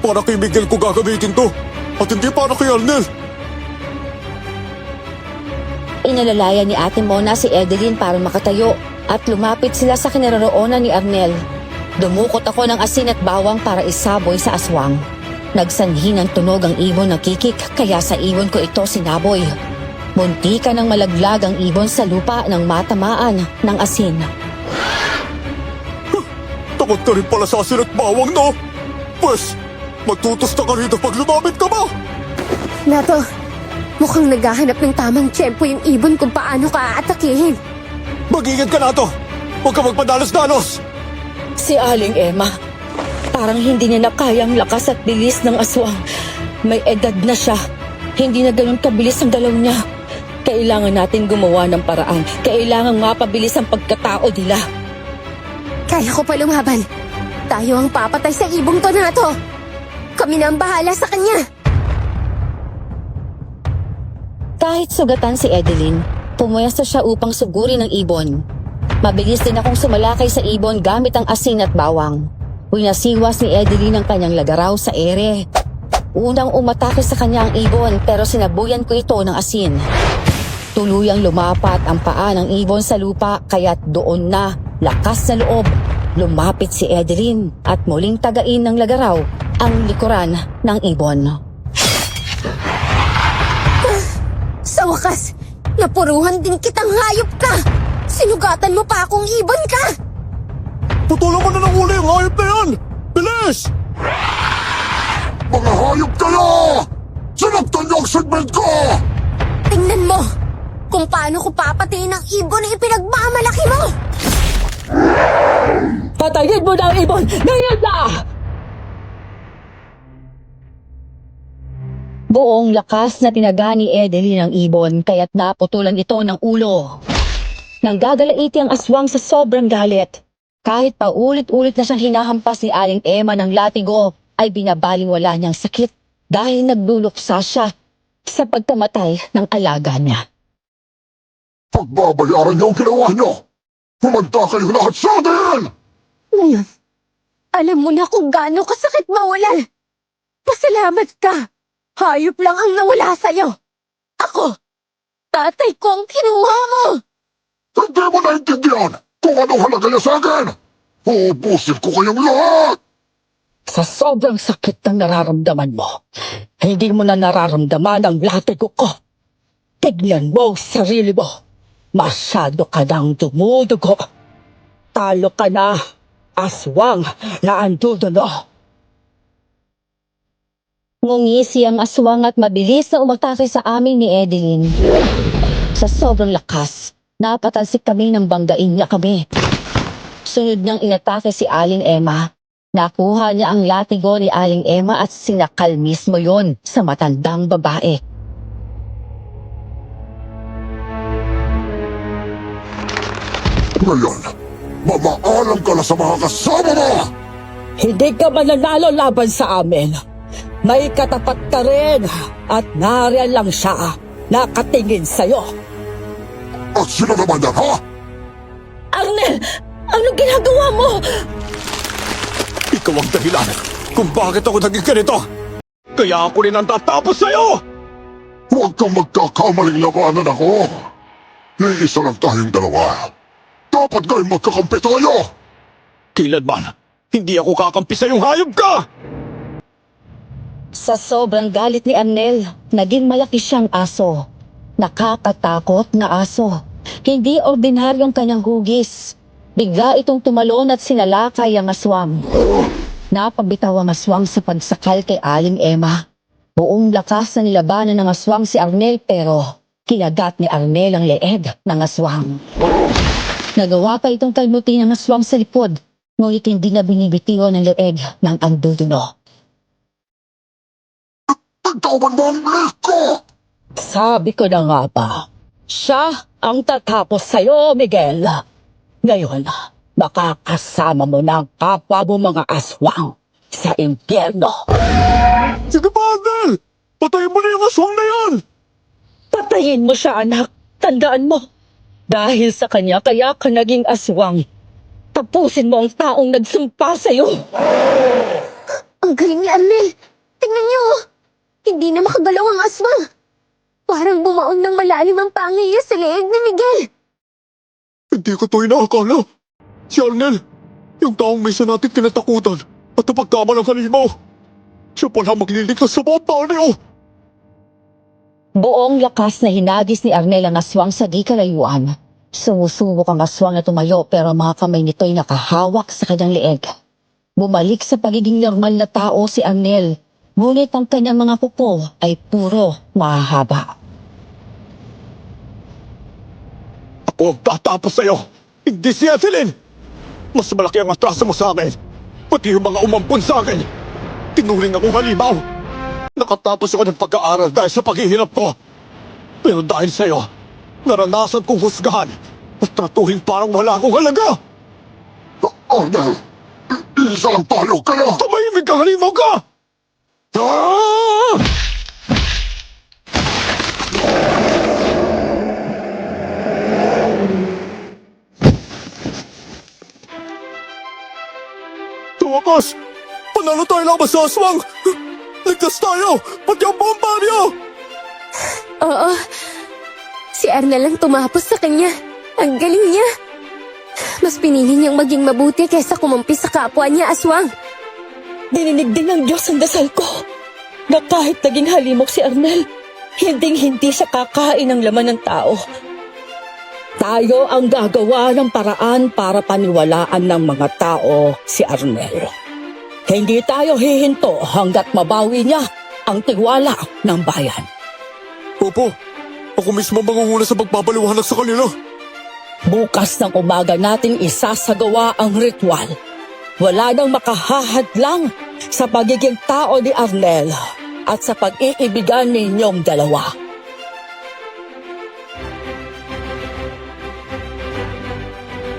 Para kay Miguel ko gagamitin to. At hindi para kay Arnel. Inalalaya ni Ate Mona si Edeline para makatayo at lumapit sila sa kinaroroonan ni Arnel. Dumukot ako ng asin at bawang para isaboy sa aswang. Nagsanhi ng tunog ang ibon ng kikik kaya sa ibon ko ito sinaboy. Muntika ng malaglag ang ibon sa lupa nang matamaan ng asin. Takot ka rin pala sa asin at bawang, no? Pwes, matutusta ka rito pag lumapit ka ba? Nato, mukhang naghahanap ng tamang tiyempo yung ibon kung paano ka aatakihin. Mag-ingat ka na to. Huwag ka magpadalos-dalos. Si Aling Emma, parang hindi niya na kayang lakas at bilis ng aswang. May edad na siya. Hindi na ganun kabilis ang galaw niya. Kailangan natin gumawa ng paraan. Kailangan mapabilis ang pagkatao nila. Kaya ko pa lumaban. Tayo ang papatay sa ibong to, Nato. Kami na ang bahala sa kanya. Kahit sugatan si Edeline, pumuwesto siya upang sugurin ang ibon. Mabilis din akong sumalakay sa ibon gamit ang asin at bawang. Winasiwas ni Edeline ang kanyang lagaraw sa ere. Unang umatake sa kanya ang ibon pero sinabuyan ko ito ng asin. Tuluyang lumapat ang paa ng ibon sa lupa kaya't doon na, lakas na loob, lumapit si Edeline at muling tagain ng lagaraw ang likuran ng ibon. Sa wakas, napuruhan din kitang hayop ka. Sinugatan mo pa akong ibon ka. Putulan mo na ng uli yung hayop na yan! Bilis! Mga hayop kayo! Sinaktan niyo ang segment ko! Tingnan mo kung paano ko papatayin ang ibon na ipinagmamalaki mo! Patayin mo na ang ibon! Ngayon na! Buong lakas na tinaga ni Edeline ang ibon kaya't naputulan ito ng ulo. Nang gagalaiti ang aswang sa sobrang galit. Kahit paulit-ulit na siyang hinahampas ni Aling Emma ng latigo, ay binabaliwala niyang sakit dahil nagluluksa siya sa pagkamatay ng alaga niya. Pagbabayaran niyo ang ginawa niyo! Humanda kayo lahat sa akin! Ngayon, alam mo na kung gaano kasakit mawalan. Pasalamat ka. Hayop lang ang nawala sa'yo. Ako, tatay ko ang kinuha mo. Hindi mo naintindihan kung ano halaga niya sa akin! Uubusin ko kayong lahat! Sa sobrang sakit ng nararamdaman mo, hindi mo na nararamdaman ang latigo ko. Tignan mo ang sarili mo. Masyado ka nang dumudugo. Talo ka na, aswang na anduduno. Ngungisi ang aswang at mabilis na umatake sa amin ni Edeline. Sa sobrang lakas, napatalsik kami ng banggain niya kami. Sunod niyang inatake si Aling Emma. Nakuha niya ang latigo ni Aling Emma at sinakal mismo yon sa matandang babae. Ngayon, mamaalam ka na sa mga kasama mo! Hindi ka mananalo laban sa amin. May katapat ka rin at nariyan lang siya nakatingin sa'yo. At sino naman yan, ha? Arnel! Anong ginagawa mo? Ikaw ang dahilan kung bakit ako naging ganito. Kaya ako rin ang tatapos sa'yo! Huwag kang magkakamaling labanan ako! Iisa lang tayong dalawa. Dapat kayong magkakampi tayo! Kailanman, hindi ako kakampi sa iyong hayop ka! Sa sobrang galit ni Arnel, naging malaki siyang aso. Nakakatakot na aso. Hindi ordinaryong kanyang hugis. Bigla itong tumalon at sinalakay ang aswang. Napabitaw ang aswang sa pagsakal kay Aling Emma. Buong lakas na nilabanan ng aswang si Arnel pero kinagat ni Arnel ang leeg ng aswang. Nagawa pa itong kalmutin ng aswang sa likod, ngunit hindi na binibitiwan ng leeg ng anduduno. Pagtauban mo ang bilis ko! Sabi ko na nga ba, siya ang tatapos sa'yo, Miguel. Ngayon, makakasama mo na ang kapwa mo mga aswang sa impyerno. Sige pa, Arnel! Patayin mo na yung aswang na yan! Patayin mo siya, anak. Tandaan mo, dahil sa kanya kaya ka naging aswang. Tapusin mo ang taong nagsumpa sa'yo. Ang galing ni Arnel. Tingnan niyo. Hindi na makagalaw ang aswang. Parang bumaon ng malalim ang pangiya sa leeg ni Miguel. Hindi ko ito inaakala. Si Arnel, yung taong may sa natin kinatakutan at napagkaman ng halimaw. Siya pala magliligtas sa buong baryo. Buong lakas na hinagis ni Arnel ang aswang sa di kalayuan. Sumusubok ang aswang na tumayo pero mga kamay nito'y nakahawak sa kanyang leeg. Bumalik sa pagiging normal na tao si Arnel, ngunit ang kanyang mga kuko ay puro mahahaba. Ako ang tatapos sa'yo, hindi si Evelyn! Mas malaki ang atraso mo sa akin, pati yung mga umampun sa akin. Tinuring akong halimaw. Nakatapos ako ng pag-aaral dahil sa paghihirap ko. Pero dahil sa'yo, naranasan kong husgahan at tratuhin parang wala akong halaga. Arnel, isa lang tayo kaya... Tumahimik kang halimaw ka! Ah! Tuwakas! Panalo tayo laban sa aswang! Ligtas tayo! Pati ang buong baryo! Oo. Si Arnel ang tumapos sa kanya. Ang galing niya. Mas pinili niyang maging mabuti kaysa kumampi sa kapwa niya aswang. Dininig din ng Diyos ang dasal ko na kahit naging halimok si Arnel, hindi siya kakain ng laman ng tao. Tayo ang gagawa ng paraan para paniwalaan ng mga tao si Arnel. Hindi tayo hihinto hanggat mabawi niya ang tiwala ng bayan. Opo, ako mismo mangunguna sa pagpapaliwanag sa kanila. Bukas ng umaga natin isasagawa ang ritual. Wala nang makahahadlang sa pagiging tao ni Arnel at sa pag-iibigan ninyong dalawa.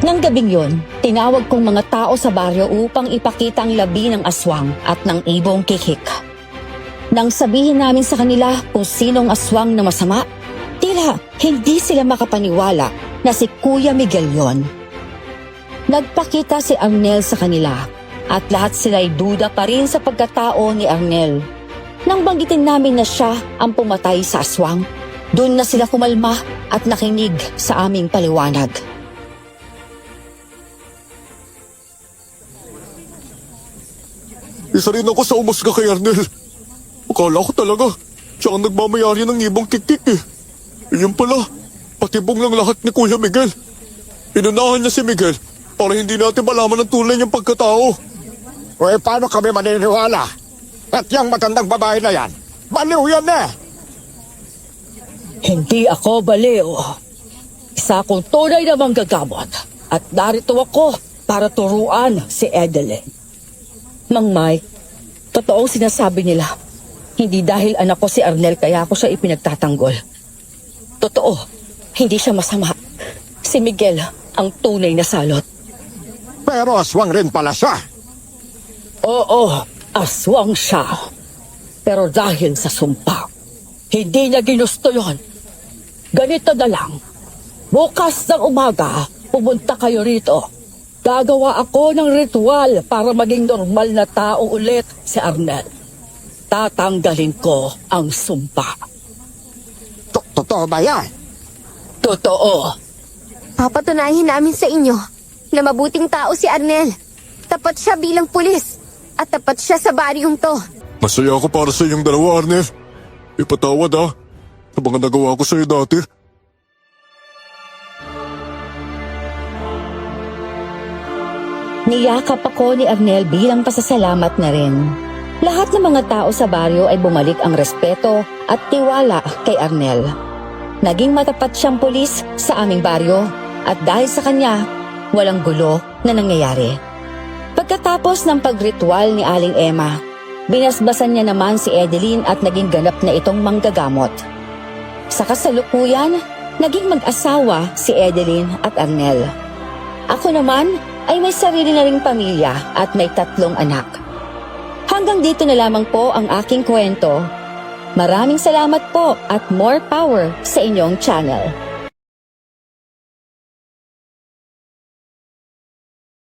Nang gabing yon, tinawag kong mga tao sa baryo upang ipakita ang labi ng aswang at ng ibong kikik. Nang sabihin namin sa kanila kung sinong aswang na masama, tila hindi sila makapaniwala na si Kuya Miguel yon. Nagpakita si Arnel sa kanila at lahat sila'y duda pa rin sa pagkatao ni Arnel. Nang banggitin namin na siya ang pumatay sa aswang, doon na sila kumalma at nakinig sa aming paliwanag. Isa rin ako sa umusga kay Arnel. Akala ko talaga, siya ang nagmamayari ng ibang kikik eh. Yun pala, patibong lang lahat ni Kuya Miguel. Inunahan niya si Miguel para hindi natin malaman ang tunay niyang pagkatao. O paano kami maniniwala? At yung matandang babae na yan, baliw yan eh! Hindi ako baliw. Isa akong tunay na manggagamot at narito ako para turuan si Edeline. Mang Mike, totoong sinasabi nila. Hindi dahil anak ko si Arnel kaya ako siya ipinagtatanggol. Totoo, hindi siya masama. Si Miguel ang tunay na salot. Pero aswang rin pala siya. Oo, aswang siya. Pero dahil sa sumpa, hindi niya ginusto yon. Ganito na lang. Bukas ng umaga, pumunta kayo rito. Gagawa ako ng ritual para maging normal na tao ulit si Arnel. Tatanggalin ko ang sumpa. Totoo ba yan? Totoo. Papatunayan namin sa inyo na mabuting tao si Arnel. Tapat siya bilang pulis at tapat siya sa baryong to. Masaya ako para sa iyong dalawa, Arnel. Ipatawad sa mga nagawa ko sa iyo dati. Niyakap ako ni Arnel bilang pasasalamat na rin. Lahat ng mga tao sa baryo ay bumalik ang respeto at tiwala kay Arnel. Naging matapat siyang pulis sa aming baryo at dahil sa kanya, walang gulo na nangyayari. Pagkatapos ng pagritual ni Aling Emma, binasbasan niya naman si Edeline at naging ganap na itong manggagamot. Sa kasalukuyan, naging mag-asawa si Edeline at Arnel. Ako naman ay may sarili na ring pamilya at may 3 anak. Hanggang dito na lamang po ang aking kwento. Maraming salamat po at more power sa inyong channel.